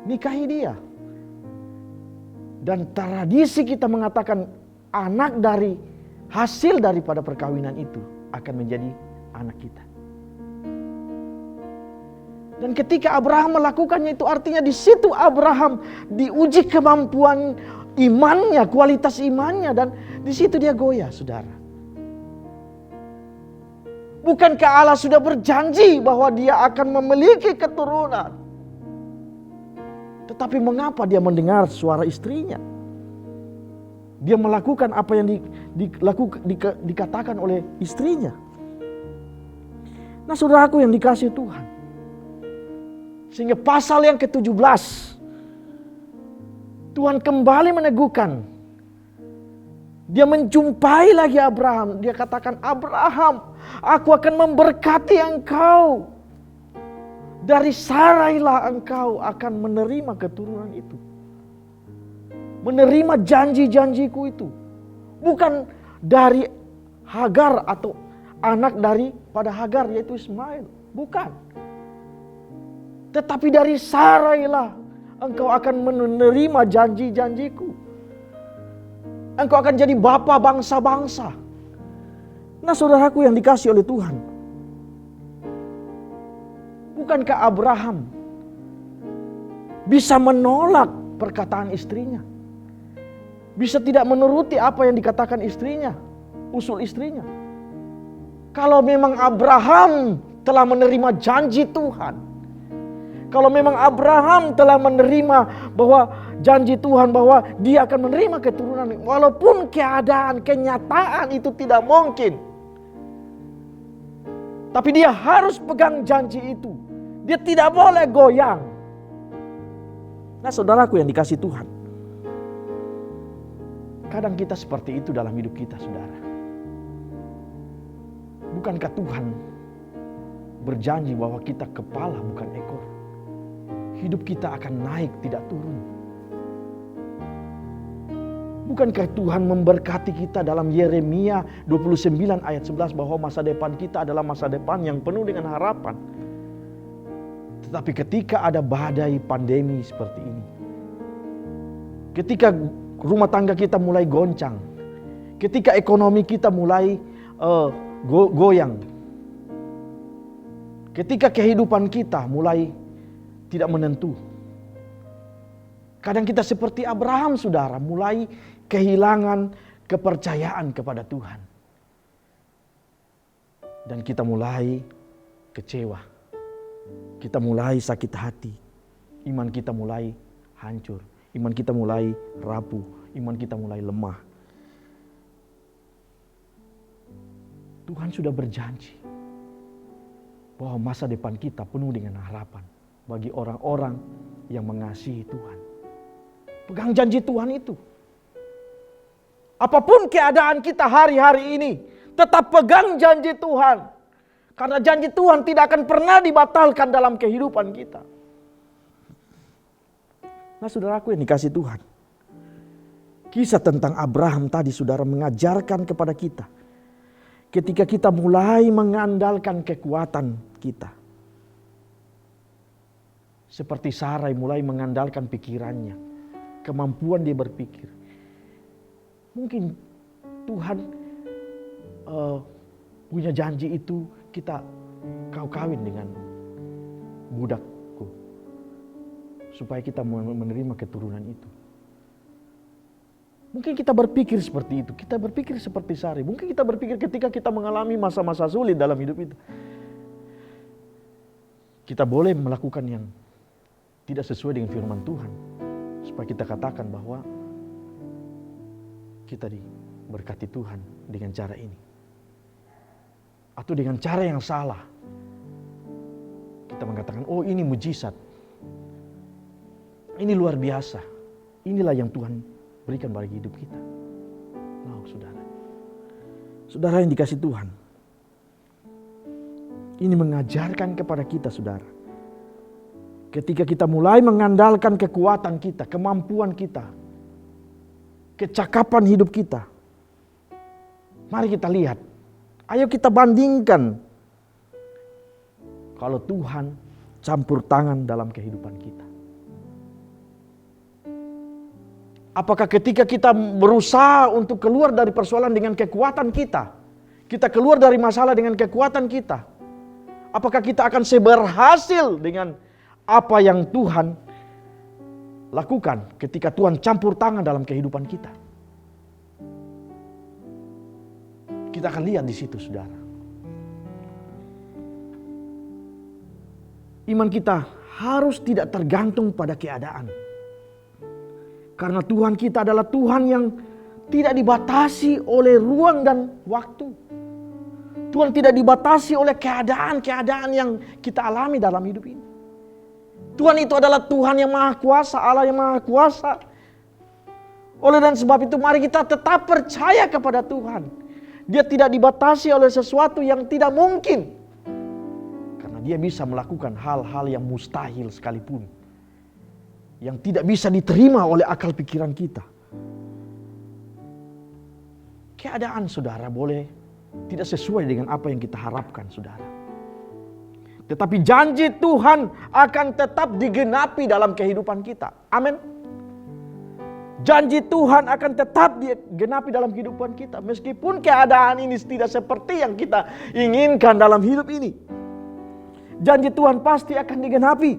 Nikahi dia. Dan tradisi kita mengatakan anak dari hasil daripada perkawinan itu akan menjadi anak kita. Dan ketika Abraham melakukannya, itu artinya di situ Abraham diuji kemampuan imannya, kualitas imannya, dan di situ dia goyah, saudara. Bukankah Allah sudah berjanji bahwa dia akan memiliki keturunan? Tetapi mengapa dia mendengar suara istrinya? Dia melakukan apa yang dikatakan oleh istrinya. Nah, saudaraku yang dikasih Tuhan, sehingga pasal yang ke-17, Tuhan kembali meneguhkan. Dia menjumpai lagi Abraham. Dia katakan, Abraham, aku akan memberkati engkau. Dari Sarailah engkau akan menerima keturunan itu. Menerima janji-janjiku itu. Bukan dari Hagar atau anak daripada Hagar, yaitu Ismail. Bukan. Tetapi dari Sarailah engkau akan menerima janji-janjiku. Engkau akan jadi bapa bangsa-bangsa. Nah, saudaraku yang dikasih oleh Tuhan, bukankah bisa menolak perkataan istrinya? bisa tidak menuruti apa yang dikatakan istrinya, usul istrinya. Kalau memang Abraham telah menerima janji Tuhan, kalau memang Abraham telah menerima bahwa janji Tuhan bahwa dia akan menerima keturunan, walaupun keadaan, kenyataan itu tidak mungkin, tapi dia harus pegang janji itu. Dia tidak boleh goyang. Nah, saudaraku yang dikasih Tuhan, kadang kita seperti itu dalam hidup kita, saudara. Bukankah Tuhan berjanji bahwa kita kepala bukan ekor? Hidup kita akan naik, tidak turun. Bukankah Tuhan memberkati kita dalam Yeremia 29 ayat 11 bahwa masa depan kita adalah masa depan yang penuh dengan harapan. Tetapi ketika ada badai pandemi seperti ini, ketika rumah tangga kita mulai goncang, ketika ekonomi kita mulai goyang, ketika kehidupan kita mulai tidak menentu, kadang kita seperti Abraham, saudara, mulai kehilangan kepercayaan kepada Tuhan. Dan kita mulai kecewa. Kita mulai sakit hati. Iman kita mulai hancur. Iman kita mulai rapuh. Iman kita mulai lemah. Tuhan sudah berjanji bahwa masa depan kita penuh dengan harapan bagi orang-orang yang mengasihi Tuhan. Pegang janji Tuhan itu. Apapun keadaan kita hari-hari ini, tetap pegang janji Tuhan. Karena janji Tuhan tidak akan pernah dibatalkan dalam kehidupan kita. Nah, saudaraku yang dikasih Tuhan, kisah tentang Abraham tadi, saudara, mengajarkan kepada kita, ketika kita mulai mengandalkan kekuatan kita, seperti Sarai mulai mengandalkan pikirannya, kemampuan dia berpikir. Mungkin Tuhan punya janji itu, kau kawin dengan budakku, supaya kita menerima keturunan itu. Mungkin kita berpikir seperti itu, kita berpikir seperti Sarai. Mungkin kita berpikir ketika kita mengalami masa-masa sulit dalam hidup itu, kita boleh melakukan yang tidak sesuai dengan firman Tuhan, supaya kita katakan bahwa kita diberkati Tuhan dengan cara ini. Atau dengan cara yang salah, kita mengatakan, oh ini mujizat, ini luar biasa, inilah yang Tuhan berikan bagi hidup kita. Nah, saudara, saudara yang dikasih Tuhan, ini mengajarkan kepada kita, saudara, ketika kita mulai mengandalkan kekuatan kita, kemampuan kita, kecakapan hidup kita, mari kita lihat. Ayo kita bandingkan kalau Tuhan campur tangan dalam kehidupan kita. Apakah ketika kita berusaha untuk keluar dari persoalan dengan kekuatan kita, kita keluar dari masalah dengan kekuatan kita, apakah kita akan seberhasil dengan apa yang Tuhan lakukan ketika Tuhan campur tangan dalam kehidupan kita? Kita akan lihat di situ, saudara. Iman kita harus tidak tergantung pada keadaan. Karena Tuhan kita adalah Tuhan yang tidak dibatasi oleh ruang dan waktu. Tuhan tidak dibatasi oleh keadaan-keadaan yang kita alami dalam hidup ini. Tuhan itu adalah Tuhan yang Maha Kuasa, Allah yang Maha Kuasa. Oleh dan sebab itu mari kita tetap percaya kepada Tuhan. Dia tidak dibatasi oleh sesuatu yang tidak mungkin. Karena dia bisa melakukan hal-hal yang mustahil sekalipun. Yang tidak bisa diterima oleh akal pikiran kita. Keadaan, saudara, boleh tidak sesuai dengan apa yang kita harapkan, saudara. Tetapi janji Tuhan akan tetap digenapi dalam kehidupan kita. Amin. Janji Tuhan akan tetap digenapi dalam kehidupan kita. Meskipun keadaan ini tidak seperti yang kita inginkan dalam hidup ini. Janji Tuhan pasti akan digenapi.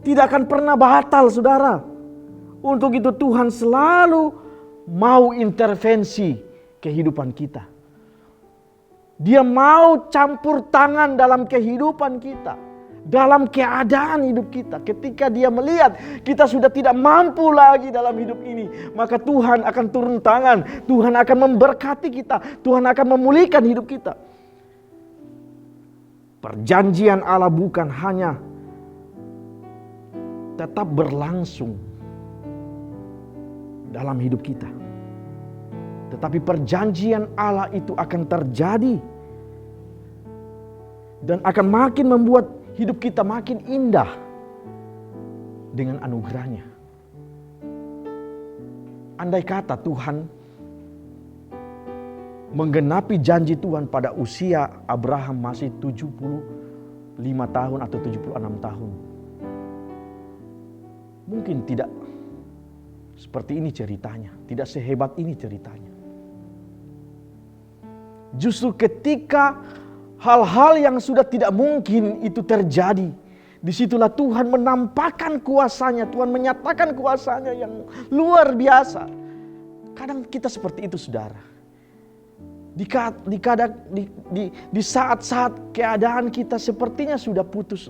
Tidak akan pernah batal, saudara. Untuk itu Tuhan selalu mau intervensi kehidupan kita. Dia mau campur tangan dalam kehidupan kita, dalam keadaan hidup kita. Ketika dia melihat kita sudah tidak mampu lagi dalam hidup ini, maka Tuhan akan turun tangan, Tuhan akan memberkati kita, Tuhan akan memulihkan hidup kita. Perjanjian Allah bukan hanya tetap berlangsung dalam hidup kita, tetapi perjanjian Allah itu akan terjadi dan akan makin membuat hidup kita makin indah dengan anugerahnya. Andai kata Tuhan menggenapi janji Tuhan pada usia Abraham masih 75 tahun atau 76 tahun, mungkin tidak seperti ini ceritanya, tidak sehebat ini ceritanya. Justru ketika hal-hal yang sudah tidak mungkin itu terjadi, disitulah Tuhan menampakkan kuasanya, Tuhan menyatakan kuasanya yang luar biasa. Kadang kita seperti itu, saudara. Di saat-saat keadaan kita sepertinya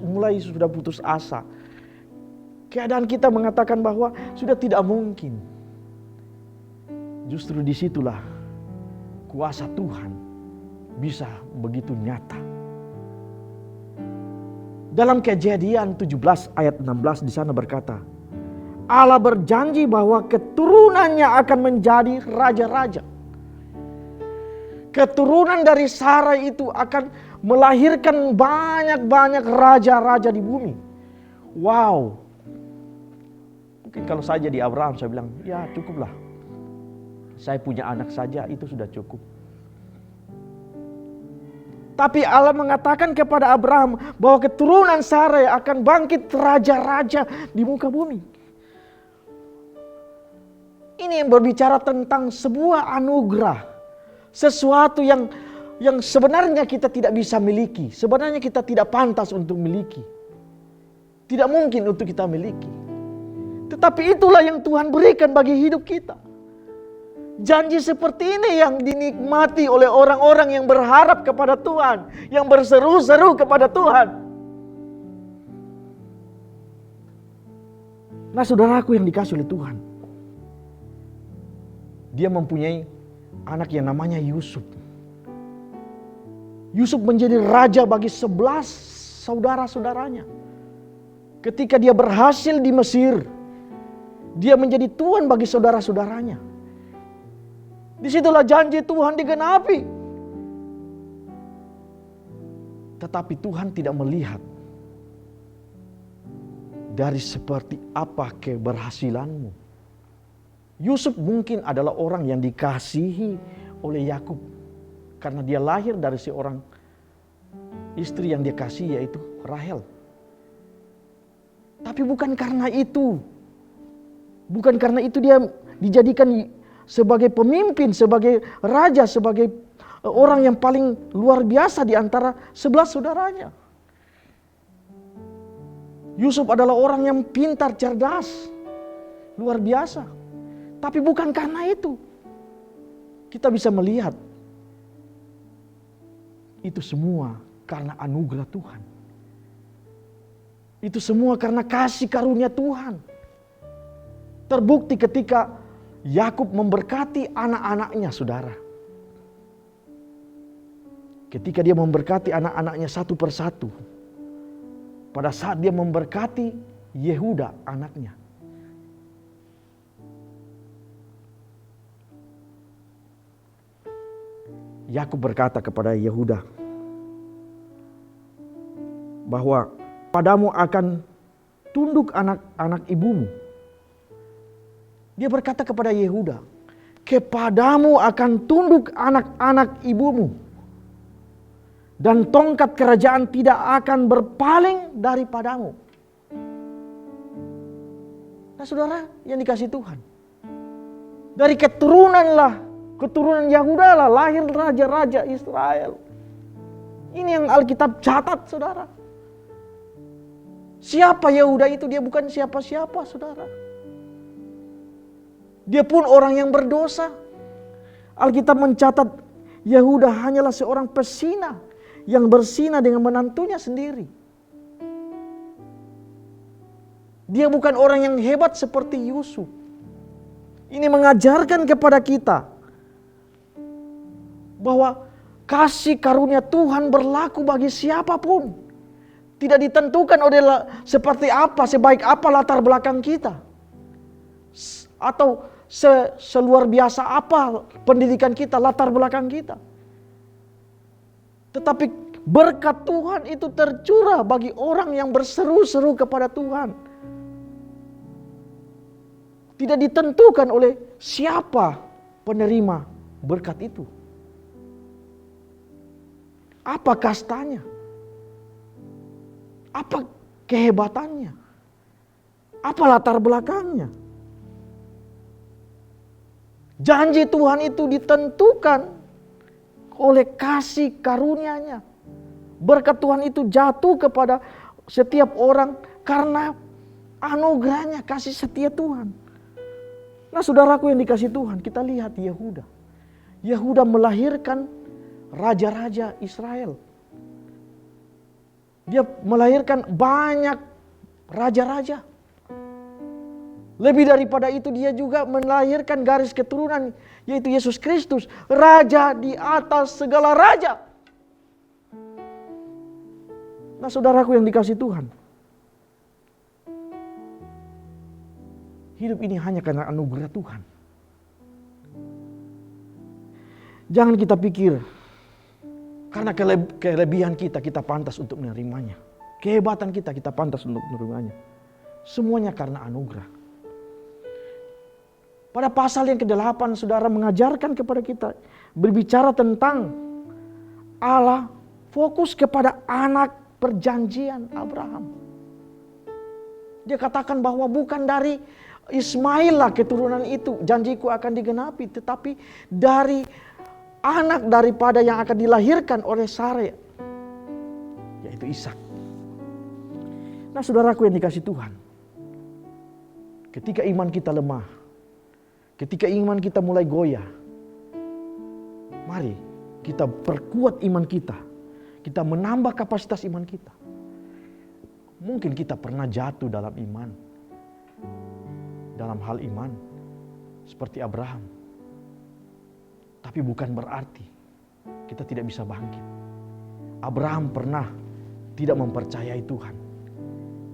mulai sudah putus asa. Keadaan kita mengatakan bahwa sudah tidak mungkin. Justru disitulah kuasa Tuhan bisa begitu nyata. Dalam Kejadian 17 ayat 16 di sana berkata, Allah berjanji bahwa keturunannya akan menjadi raja-raja. Keturunan dari Sarai itu akan melahirkan banyak-banyak raja-raja di bumi. Wow. Mungkin kalau saya jadi Abraham, saya bilang, ya cukuplah. Saya punya anak saja, itu sudah cukup. Tapi Allah mengatakan kepada Abraham bahwa keturunan Sarai akan bangkit raja-raja di muka bumi. Ini yang berbicara tentang sebuah anugerah. Sesuatu yang sebenarnya kita tidak bisa miliki. Sebenarnya kita tidak pantas untuk miliki. Tidak mungkin untuk kita miliki. Tetapi itulah yang Tuhan berikan bagi hidup kita. Janji seperti ini yang dinikmati oleh orang-orang yang berharap kepada Tuhan, yang berseru-seru kepada Tuhan. Nah, saudaraku yang dikasih oleh Tuhan, dia mempunyai anak yang namanya Yusuf. Yusuf menjadi raja bagi 11 saudara-saudaranya. Ketika dia berhasil di Mesir, dia menjadi tuan bagi saudara-saudaranya. Disitulah janji Tuhan digenapi. Tetapi Tuhan tidak melihat dari seperti apa keberhasilanmu. Yusuf mungkin adalah orang yang dikasihi oleh Yakub karena dia lahir dari seorang istri yang dia kasih, yaitu Rahel. Tapi bukan karena itu. Bukan karena itu dia dijadikan sebagai pemimpin, sebagai raja, sebagai orang yang paling luar biasa di antara 11 saudaranya. Yusuf adalah orang yang pintar, cerdas, luar biasa. Tapi bukan karena itu. Kita bisa melihat itu semua karena anugerah Tuhan. Itu semua karena kasih karunia Tuhan. Terbukti ketika Yakub memberkati anak-anaknya, saudara. Ketika dia memberkati anak-anaknya satu persatu. Pada saat dia memberkati Yehuda anaknya. Yakub berkata kepada Yehuda bahwa padamu akan tunduk anak-anak ibumu. Dia berkata kepada Yehuda, kepadamu akan tunduk anak-anak ibumu. Dan tongkat kerajaan tidak akan berpaling daripadamu. Nah, saudara yang dikasih Tuhan. Dari keturunan Yehuda lah lahir raja-raja Israel. Ini yang Alkitab catat, saudara. Siapa Yehuda itu? Dia bukan siapa-siapa, saudara. Dia pun orang yang berdosa. Alkitab mencatat Yehuda hanyalah seorang pesina yang berzina dengan menantunya sendiri. Dia bukan orang yang hebat seperti Yusuf. Ini mengajarkan kepada kita bahwa kasih karunia Tuhan berlaku bagi siapapun. Tidak ditentukan oleh seperti apa, sebaik apa latar belakang kita. Atau seluar biasa apa pendidikan kita, latar belakang kita. Tetapi berkat Tuhan itu tercurah bagi orang yang berseru-seru kepada Tuhan. Tidak ditentukan oleh siapa penerima berkat itu. Apa kastanya? Apa kehebatannya? Apa latar belakangnya? Janji Tuhan itu ditentukan oleh kasih karunia-Nya. Berkat Tuhan itu jatuh kepada setiap orang karena anugerahnya, kasih setia Tuhan. Nah, saudaraku yang dikasih Tuhan, kita lihat Yehuda. Yehuda melahirkan raja-raja Israel. Dia melahirkan banyak raja-raja. Lebih daripada itu, dia juga melahirkan garis keturunan, yaitu Yesus Kristus, raja di atas segala raja. Nah, saudaraku yang dikasih Tuhan, hidup ini hanya karena anugerah Tuhan. Jangan kita pikir karena kelebihan kita pantas untuk menerimanya. Kehebatan kita pantas untuk menerimanya. Semuanya karena anugerah. Pada pasal yang ke-8, saudara mengajarkan kepada kita, berbicara tentang Allah fokus kepada anak perjanjian Abraham. Dia katakan bahwa bukan dari Ismail lah keturunan itu janjiku akan digenapi, tetapi dari anak daripada yang akan dilahirkan oleh Sare, yaitu Ishak. Nah, saudaraku yang dikasih Tuhan, ketika iman kita lemah, ketika iman kita mulai goyah, mari kita perkuat iman kita. Kita menambah kapasitas iman kita. Mungkin kita pernah jatuh dalam iman, dalam hal iman seperti Abraham. Tapi bukan berarti kita tidak bisa bangkit. Abraham pernah tidak mempercayai Tuhan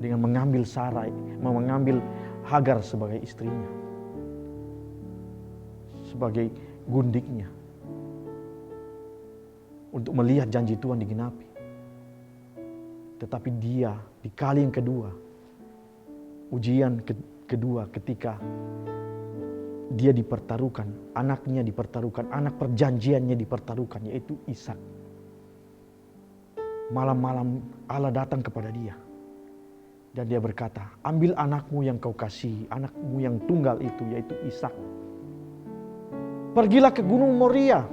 dengan mengambil Sarai, mengambil Hagar sebagai istrinya, sebagai gundiknya, untuk melihat janji Tuhan digenapi. Tetapi dia di kali yang kedua, ujian kedua ketika dia dipertaruhkan, anaknya dipertaruhkan, anak perjanjiannya dipertaruhkan, yaitu Ishak. Malam-malam Allah datang kepada dia. Dan dia berkata, ambil anakmu yang kau kasihi, anakmu yang tunggal itu, yaitu Ishak. Pergilah ke Gunung Moria,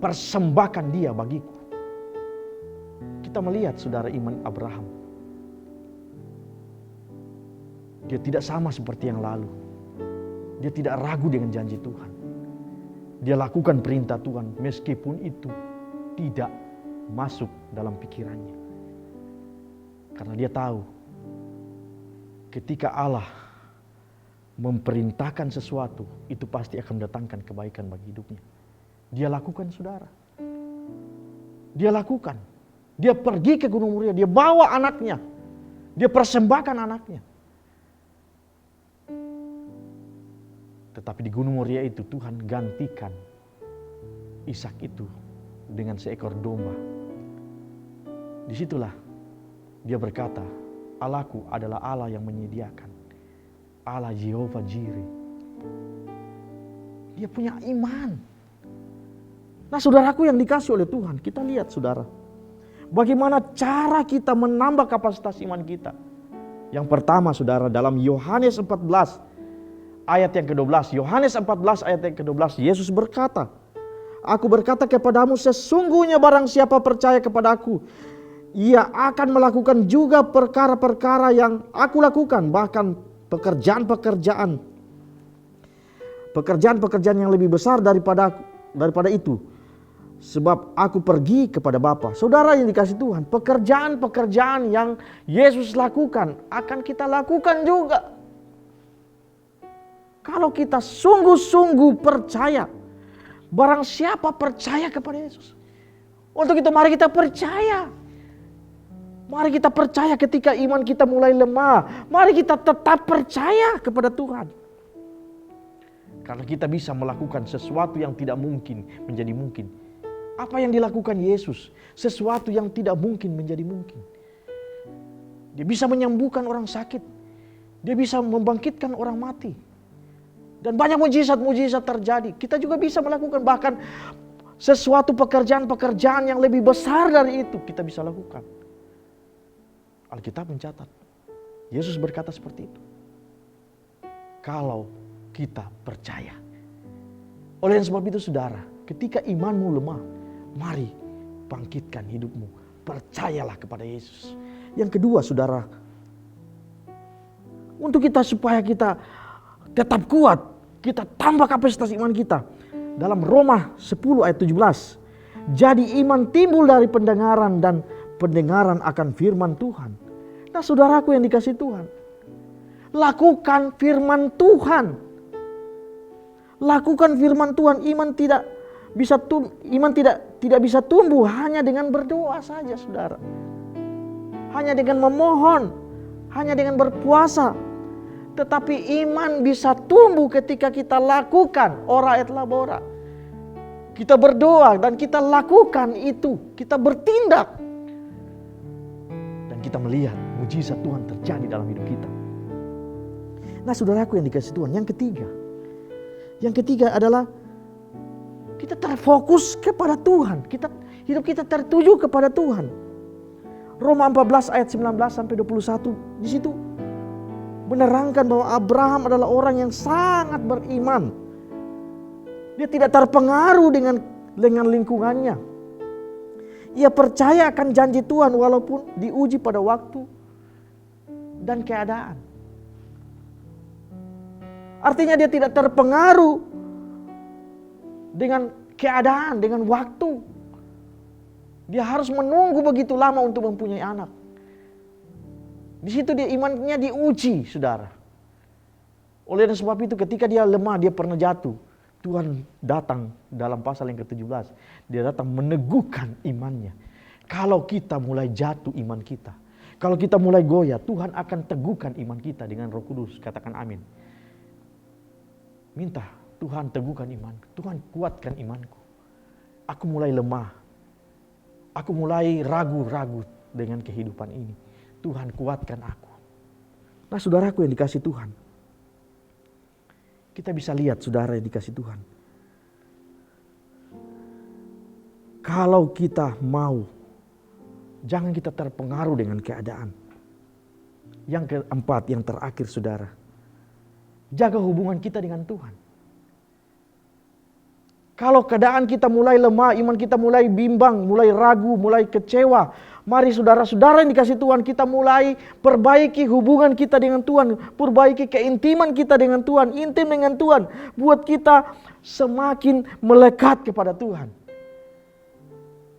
persembahkan dia bagiku. Kita melihat saudara iman Abraham. Dia tidak sama seperti yang lalu. Dia tidak ragu dengan janji Tuhan. Dia lakukan perintah Tuhan meskipun itu tidak masuk dalam pikirannya. Karena dia tahu ketika Allah memerintahkan sesuatu, itu pasti akan mendatangkan kebaikan bagi hidupnya. Dia lakukan, saudara. Dia lakukan. Dia pergi ke Gunung Moria, dia bawa anaknya. Dia persembahkan anaknya. Tetapi di Gunung Moria itu Tuhan gantikan Ishak itu dengan seekor domba. Disitulah dia berkata, Allahku adalah Allah yang menyediakan. Allah Jehovah Jireh. Dia punya iman. Nah, saudaraku yang dikasih oleh Tuhan, kita lihat saudara, bagaimana cara kita menambah kapasitas iman kita. Yang pertama saudara, dalam Yohanes 14 ayat yang ke-12. Yohanes 14 ayat yang ke-12, Yesus berkata, Aku berkata kepadamu, sesungguhnya barang siapa percaya kepadaku, ia akan melakukan juga perkara-perkara yang aku lakukan, bahkan pekerjaan-pekerjaan pekerjaan-pekerjaan yang lebih besar daripada itu. Sebab aku pergi kepada Bapa. Saudara yang dikasih Tuhan, pekerjaan-pekerjaan yang Yesus lakukan akan kita lakukan juga. Kalau kita sungguh-sungguh percaya, barang siapa percaya kepada Yesus. Untuk itu mari kita percaya. Mari kita percaya ketika iman kita mulai lemah. Mari kita tetap percaya kepada Tuhan. Karena kita bisa melakukan sesuatu yang tidak mungkin menjadi mungkin. Apa yang dilakukan Yesus, sesuatu yang tidak mungkin menjadi mungkin. Dia bisa menyembuhkan orang sakit. Dia bisa membangkitkan orang mati. Dan banyak mujizat-mujizat terjadi. Kita juga bisa melakukan bahkan sesuatu pekerjaan-pekerjaan yang lebih besar dari itu kita bisa lakukan. Alkitab mencatat, Yesus berkata seperti itu. Kalau kita percaya. Oleh sebab itu saudara, ketika imanmu lemah, mari bangkitkan hidupmu. Percayalah kepada Yesus. Yang kedua saudara, untuk kita supaya kita tetap kuat, kita tambah kapasitas iman kita. Dalam Roma 10 ayat 17. Jadi iman timbul dari pendengaran dan pendengaran akan firman Tuhan. Nah saudaraku yang dikasih Tuhan, lakukan firman Tuhan. Lakukan firman Tuhan. Iman tidak bisa tumbuh hanya dengan berdoa saja saudara. Hanya dengan memohon, hanya dengan berpuasa. Tetapi iman bisa tumbuh ketika kita lakukan ora et labora. Kita berdoa dan kita lakukan itu, kita bertindak. Dan kita melihat mujizat Tuhan terjadi dalam hidup kita. Nah saudaraku yang dikasih Tuhan, yang ketiga adalah kita terfokus kepada Tuhan. Hidup kita tertuju kepada Tuhan. Roma 14 ayat 19 sampai 21 di situ menerangkan bahwa Abraham adalah orang yang sangat beriman. Dia tidak terpengaruh dengan lingkungannya. Ia percaya akan janji Tuhan walaupun diuji pada waktu dan keadaan. Artinya dia tidak terpengaruh dengan keadaan, dengan waktu. Dia harus menunggu begitu lama untuk mempunyai anak. Di situ dia imannya diuji, saudara. Oleh sebab itu ketika dia lemah, dia pernah jatuh. Tuhan datang dalam pasal yang ke-17. Dia datang meneguhkan imannya. Kalau kita mulai jatuh iman kita, kalau kita mulai goyah, Tuhan akan teguhkan iman kita dengan Roh Kudus. Katakan amin. Minta Tuhan teguhkan imanku. Tuhan kuatkan imanku. Aku mulai lemah. Aku mulai ragu-ragu dengan kehidupan ini. Tuhan kuatkan aku. Nah saudaraku yang dikasih Tuhan. Kita bisa lihat saudara yang dikasih Tuhan. Kalau kita mau, jangan kita terpengaruh dengan keadaan. Yang keempat, yang terakhir saudara. Jaga hubungan kita dengan Tuhan. Kalau keadaan kita mulai lemah, iman kita mulai bimbang, mulai ragu, mulai kecewa. Mari saudara-saudara yang dikasih Tuhan, kita mulai perbaiki hubungan kita dengan Tuhan. Perbaiki keintiman kita dengan Tuhan, intim dengan Tuhan. Buat kita semakin melekat kepada Tuhan.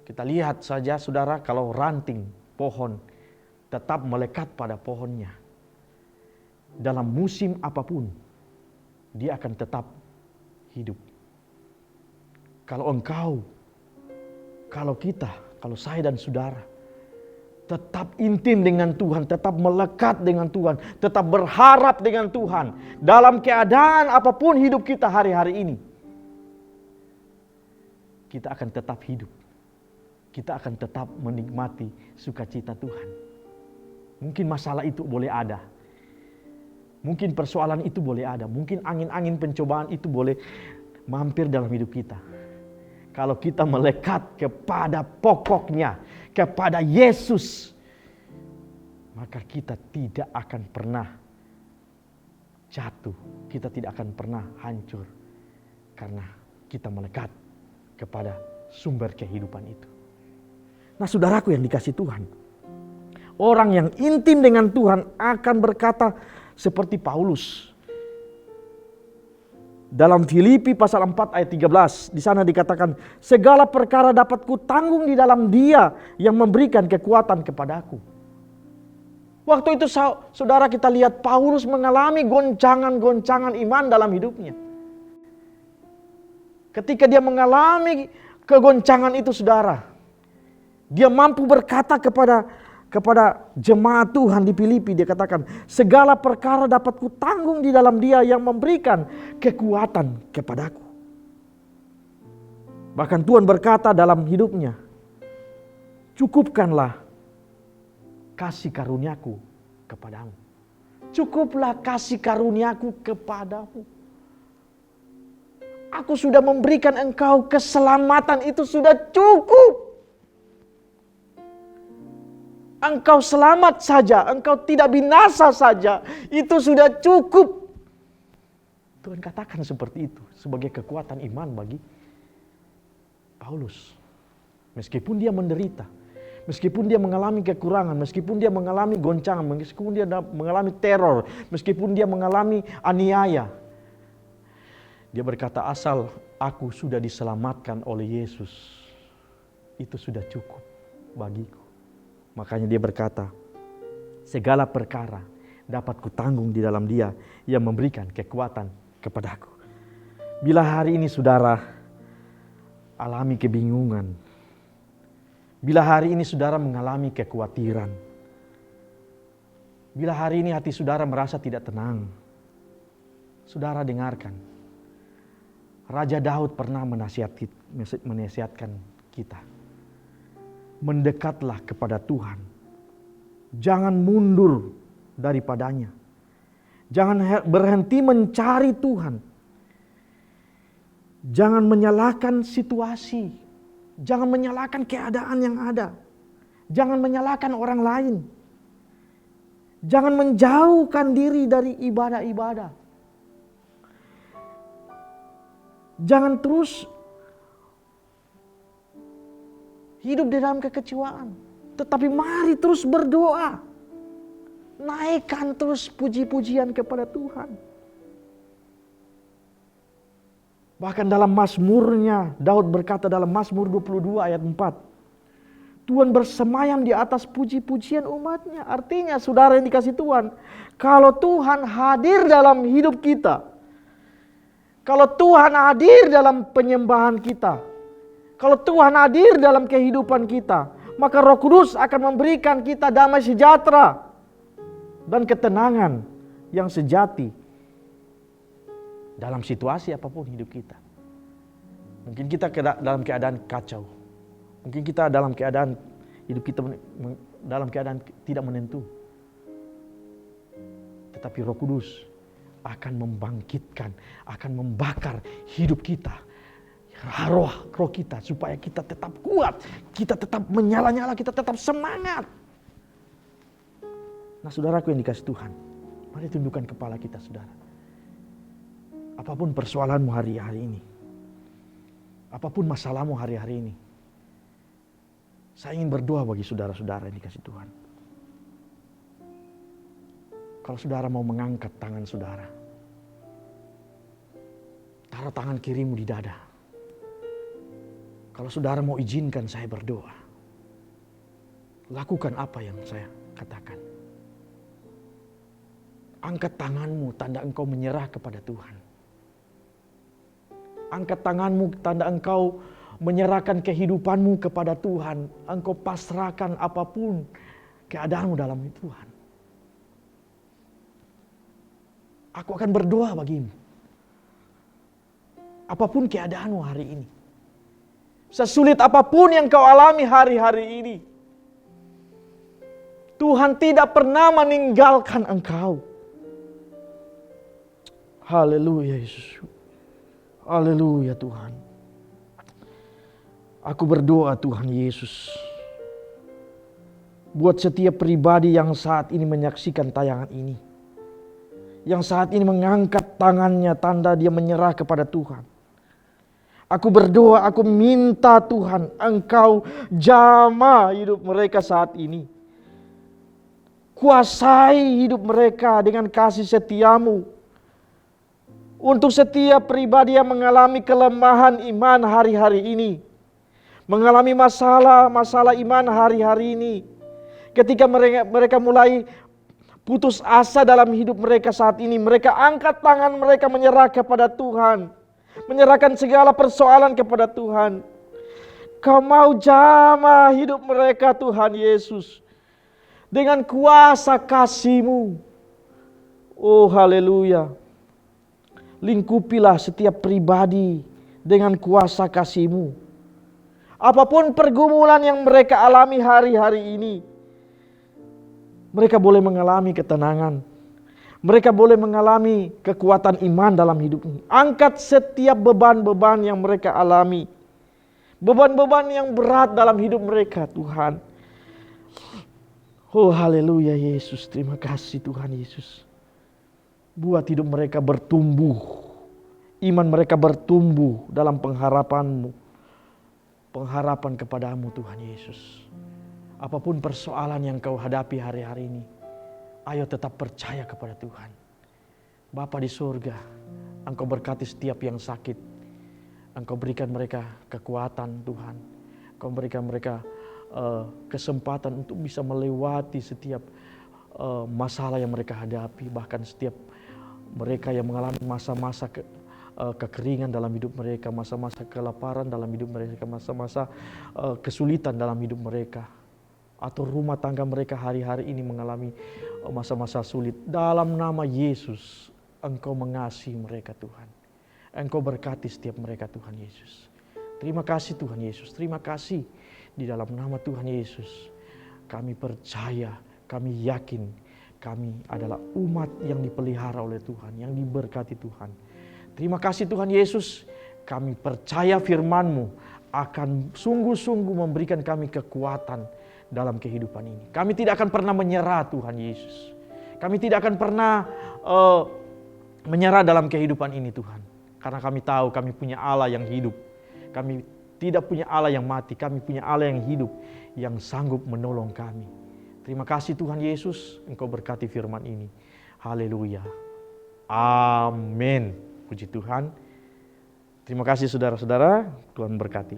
Kita lihat saja saudara, kalau ranting pohon tetap melekat pada pohonnya. Dalam musim apapun, dia akan tetap hidup. Kalau engkau, kalau kita, kalau saya dan saudara tetap intim dengan Tuhan, tetap melekat dengan Tuhan, tetap berharap dengan Tuhan dalam keadaan apapun hidup kita hari-hari ini, kita akan tetap hidup. Kita akan tetap menikmati sukacita Tuhan. Mungkin masalah itu boleh ada. Mungkin persoalan itu boleh ada. Mungkin angin-angin pencobaan itu boleh mampir dalam hidup kita. Kalau kita melekat kepada pokoknya, kepada Yesus, maka kita tidak akan pernah jatuh. Kita tidak akan pernah hancur. Karena kita melekat kepada sumber kehidupan itu. Nah saudaraku yang dikasih Tuhan. Orang yang intim dengan Tuhan akan berkata seperti Paulus. Dalam Filipi pasal 4 ayat 13, di sana dikatakan, segala perkara dapat kutanggung di dalam Dia yang memberikan kekuatan kepadaku. Waktu itu saudara, kita lihat Paulus mengalami goncangan-goncangan iman dalam hidupnya. Ketika dia mengalami kegoncangan itu saudara, dia mampu berkata kepada jemaat Tuhan di Filipi, dia katakan, segala perkara dapat kutanggung di dalam Dia yang memberikan kekuatan kepadaku. Bahkan Tuhan berkata dalam hidupnya, cukupkanlah kasih karuniaku kepadamu. Cukuplah kasih karuniaku kepadamu. Aku sudah memberikan engkau keselamatan, itu sudah cukup. Engkau selamat saja, engkau tidak binasa saja, itu sudah cukup. Tuhan katakan seperti itu sebagai kekuatan iman bagi Paulus. Meskipun dia menderita, meskipun dia mengalami kekurangan, meskipun dia mengalami goncangan, meskipun dia mengalami teror, meskipun dia mengalami aniaya, dia berkata, asal aku sudah diselamatkan oleh Yesus, itu sudah cukup bagiku. Makanya dia berkata, segala perkara dapat kutanggung di dalam Dia yang memberikan kekuatan kepadaku. Bila hari ini saudara alami kebingungan, bila hari ini saudara mengalami kekhawatiran, bila hari ini hati saudara merasa tidak tenang, saudara dengarkan. Raja Daud pernah menasihatkan kita. Mendekatlah kepada Tuhan. Jangan mundur daripadanya. Jangan berhenti mencari Tuhan. Jangan menyalahkan situasi. Jangan menyalahkan keadaan yang ada. Jangan menyalahkan orang lain. Jangan menjauhkan diri dari ibadah-ibadah. Jangan terus hidup di dalam kekecewaan. Tetapi mari terus berdoa. Naikkan terus puji-pujian kepada Tuhan. Bahkan dalam Mazmurnya, Daud berkata dalam Mazmur 22 ayat 4. Tuhan bersemayam di atas puji-pujian umatnya. Artinya saudara yang dikasih Tuhan, kalau Tuhan hadir dalam hidup kita, kalau Tuhan hadir dalam penyembahan kita, kalau Tuhan hadir dalam kehidupan kita, maka Roh Kudus akan memberikan kita damai sejahtera dan ketenangan yang sejati dalam situasi apapun hidup kita. Mungkin kita dalam keadaan kacau. Mungkin kita dalam keadaan hidup kita dalam keadaan tidak menentu. Tetapi Roh Kudus akan membangkitkan, akan membakar hidup kita. Roh kita supaya kita tetap kuat, kita tetap menyala-nyala, kita tetap semangat. Nah saudaraku yang dikasih Tuhan, mari tundukkan kepala kita saudara. Apapun persoalanmu hari-hari ini, apapun masalahmu hari-hari ini, saya ingin berdoa bagi saudara-saudara yang dikasih Tuhan. Kalau saudara mau mengangkat tangan saudara, taruh tangan kirimu di dada. Kalau saudara mau izinkan saya berdoa, lakukan apa yang saya katakan. Angkat tanganmu, tanda engkau menyerah kepada Tuhan. Angkat tanganmu, tanda engkau menyerahkan kehidupanmu kepada Tuhan. Engkau pasrahkan apapun keadaanmu dalam Tuhan. Aku akan berdoa bagimu. Apapun keadaanmu hari ini. Sesulit apapun yang kau alami hari-hari ini. Tuhan tidak pernah meninggalkan engkau. Haleluya Yesus. Haleluya Tuhan. Aku berdoa Tuhan Yesus. Buat setiap pribadi yang saat ini menyaksikan tayangan ini. Yang saat ini mengangkat tangannya tanda dia menyerah kepada Tuhan. Aku berdoa, aku minta Tuhan Engkau jamah hidup mereka saat ini. Kuasai hidup mereka dengan kasih setiamu. Untuk setiap pribadi yang mengalami kelemahan iman hari-hari ini, mengalami masalah iman hari-hari ini, ketika mereka mulai putus asa dalam hidup mereka saat ini, mereka angkat tangan mereka menyerah kepada Tuhan, menyerahkan segala persoalan kepada Tuhan. Kau mau jamah hidup mereka Tuhan Yesus dengan kuasa kasih-Mu. Oh haleluya. Lingkupilah setiap pribadi dengan kuasa kasih-Mu. Apapun pergumulan yang mereka alami hari-hari ini, mereka boleh mengalami ketenangan. Mereka boleh mengalami kekuatan iman dalam hidup ini. Angkat setiap beban-beban yang mereka alami. Beban-beban yang berat dalam hidup mereka Tuhan. Oh haleluya Yesus, terima kasih Tuhan Yesus. Buat hidup mereka bertumbuh. Iman mereka bertumbuh dalam pengharapan-Mu. Pengharapan kepada-Mu Tuhan Yesus. Apapun persoalan yang kau hadapi hari-hari ini, ayo tetap percaya kepada Tuhan. Bapa di surga, Engkau berkati setiap yang sakit. Engkau berikan mereka kekuatan Tuhan. Engkau berikan mereka kesempatan untuk bisa melewati setiap masalah yang mereka hadapi. Bahkan setiap mereka yang mengalami masa-masa kekeringan dalam hidup mereka, masa-masa kelaparan dalam hidup mereka, masa-masa kesulitan dalam hidup mereka, atau rumah tangga mereka hari-hari ini mengalami masa-masa sulit. Dalam nama Yesus, Engkau mengasihi mereka Tuhan. Engkau berkati setiap mereka Tuhan Yesus. Terima kasih Tuhan Yesus, terima kasih. Di dalam nama Tuhan Yesus, kami percaya, kami yakin, kami adalah umat yang dipelihara oleh Tuhan, yang diberkati Tuhan. Terima kasih Tuhan Yesus, kami percaya firman-Mu akan sungguh-sungguh memberikan kami kekuatan dalam kehidupan ini. Kami tidak akan pernah menyerah Tuhan Yesus. Kami tidak akan pernah menyerah dalam kehidupan ini Tuhan. Karena kami tahu kami punya Allah yang hidup. Kami tidak punya Allah yang mati, kami punya Allah yang hidup, yang sanggup menolong kami. Terima kasih Tuhan Yesus, Engkau berkati firman ini. Haleluya. Amin. Puji Tuhan. Terima kasih saudara-saudara, Tuhan berkati.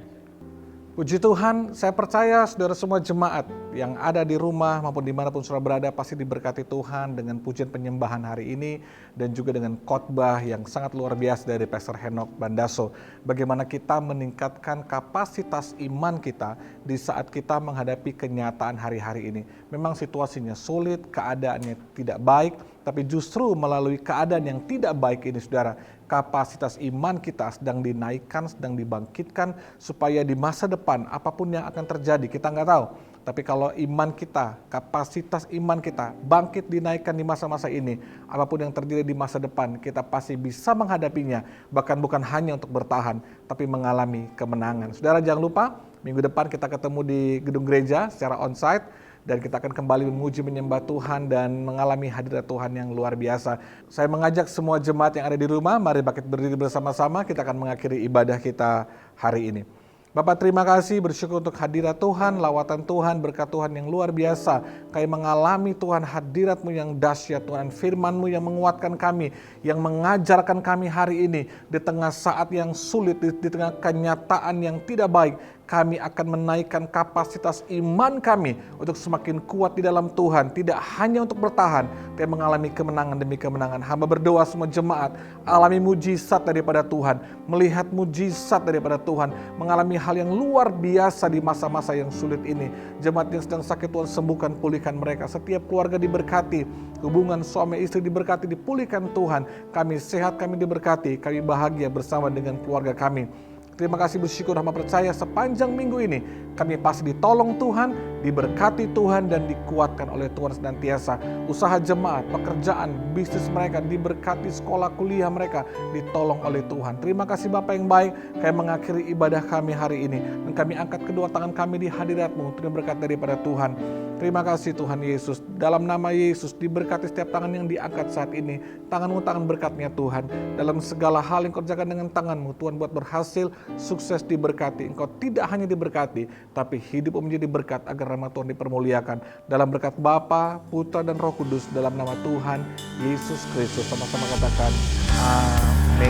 Puji Tuhan, saya percaya saudara semua jemaat yang ada di rumah maupun dimanapun saudara berada pasti diberkati Tuhan dengan pujian penyembahan hari ini dan juga dengan khotbah yang sangat luar biasa dari Pastor Henok Bandaso. Bagaimana kita meningkatkan kapasitas iman kita di saat kita menghadapi kenyataan hari-hari ini. Memang situasinya sulit, keadaannya tidak baik, tapi justru melalui keadaan yang tidak baik ini saudara, kapasitas iman kita sedang dinaikkan, sedang dibangkitkan supaya di masa depan apapun yang akan terjadi kita nggak tahu. Tapi kalau iman kita, kapasitas iman kita bangkit dinaikkan di masa-masa ini, apapun yang terjadi di masa depan kita pasti bisa menghadapinya. Bahkan bukan hanya untuk bertahan, tapi mengalami kemenangan. Saudara jangan lupa, minggu depan kita ketemu di gedung gereja secara onsite. Dan kita akan kembali memuji menyembah Tuhan dan mengalami hadirat Tuhan yang luar biasa. Saya mengajak semua jemaat yang ada di rumah, mari bangkit berdiri bersama-sama, kita akan mengakhiri ibadah kita hari ini. Bapak terima kasih, bersyukur untuk hadirat Tuhan, lawatan Tuhan, berkat Tuhan yang luar biasa. Kami mengalami Tuhan hadirat-Mu yang dahsyat, Tuhan firman-Mu yang menguatkan kami, yang mengajarkan kami hari ini di tengah saat yang sulit, di tengah kenyataan yang tidak baik. Kami akan menaikkan kapasitas iman kami untuk semakin kuat di dalam Tuhan. Tidak hanya untuk bertahan, tapi mengalami kemenangan demi kemenangan. Hamba berdoa semua jemaat alami mujizat daripada Tuhan. Melihat mujizat daripada Tuhan. Mengalami hal yang luar biasa di masa-masa yang sulit ini. Jemaat yang sedang sakit Tuhan sembuhkan, pulihkan mereka. Setiap keluarga diberkati. Hubungan suami istri diberkati, dipulihkan Tuhan. Kami sehat, kami diberkati. Kami bahagia bersama dengan keluarga kami. Terima kasih, bersyukur, hamba percaya sepanjang minggu ini kami pasti ditolong Tuhan, diberkati Tuhan, dan dikuatkan oleh Tuhan senantiasa. Usaha jemaat, pekerjaan, bisnis mereka diberkati, sekolah, kuliah mereka ditolong oleh Tuhan. Terima kasih Bapa yang baik, kami mengakhiri ibadah kami hari ini. Dan kami angkat kedua tangan kami di hadirat-Mu, terima berkat daripada Tuhan. Terima kasih Tuhan Yesus. Dalam nama Yesus diberkati setiap tangan yang diangkat saat ini. Tangan-Mu tangan berkatnya Tuhan. Dalam segala hal yang kerjakan dengan tangan-Mu, Tuhan buat berhasil, sukses, diberkati. Engkau tidak hanya diberkati, tapi hidup menjadi berkat agar nama Tuhan dipermuliakan. Dalam berkat Bapa, Putra, dan Roh Kudus, dalam nama Tuhan Yesus Kristus. Sama-sama katakan amin.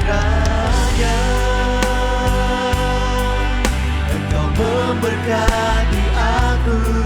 kiranya Engkau memberkati aku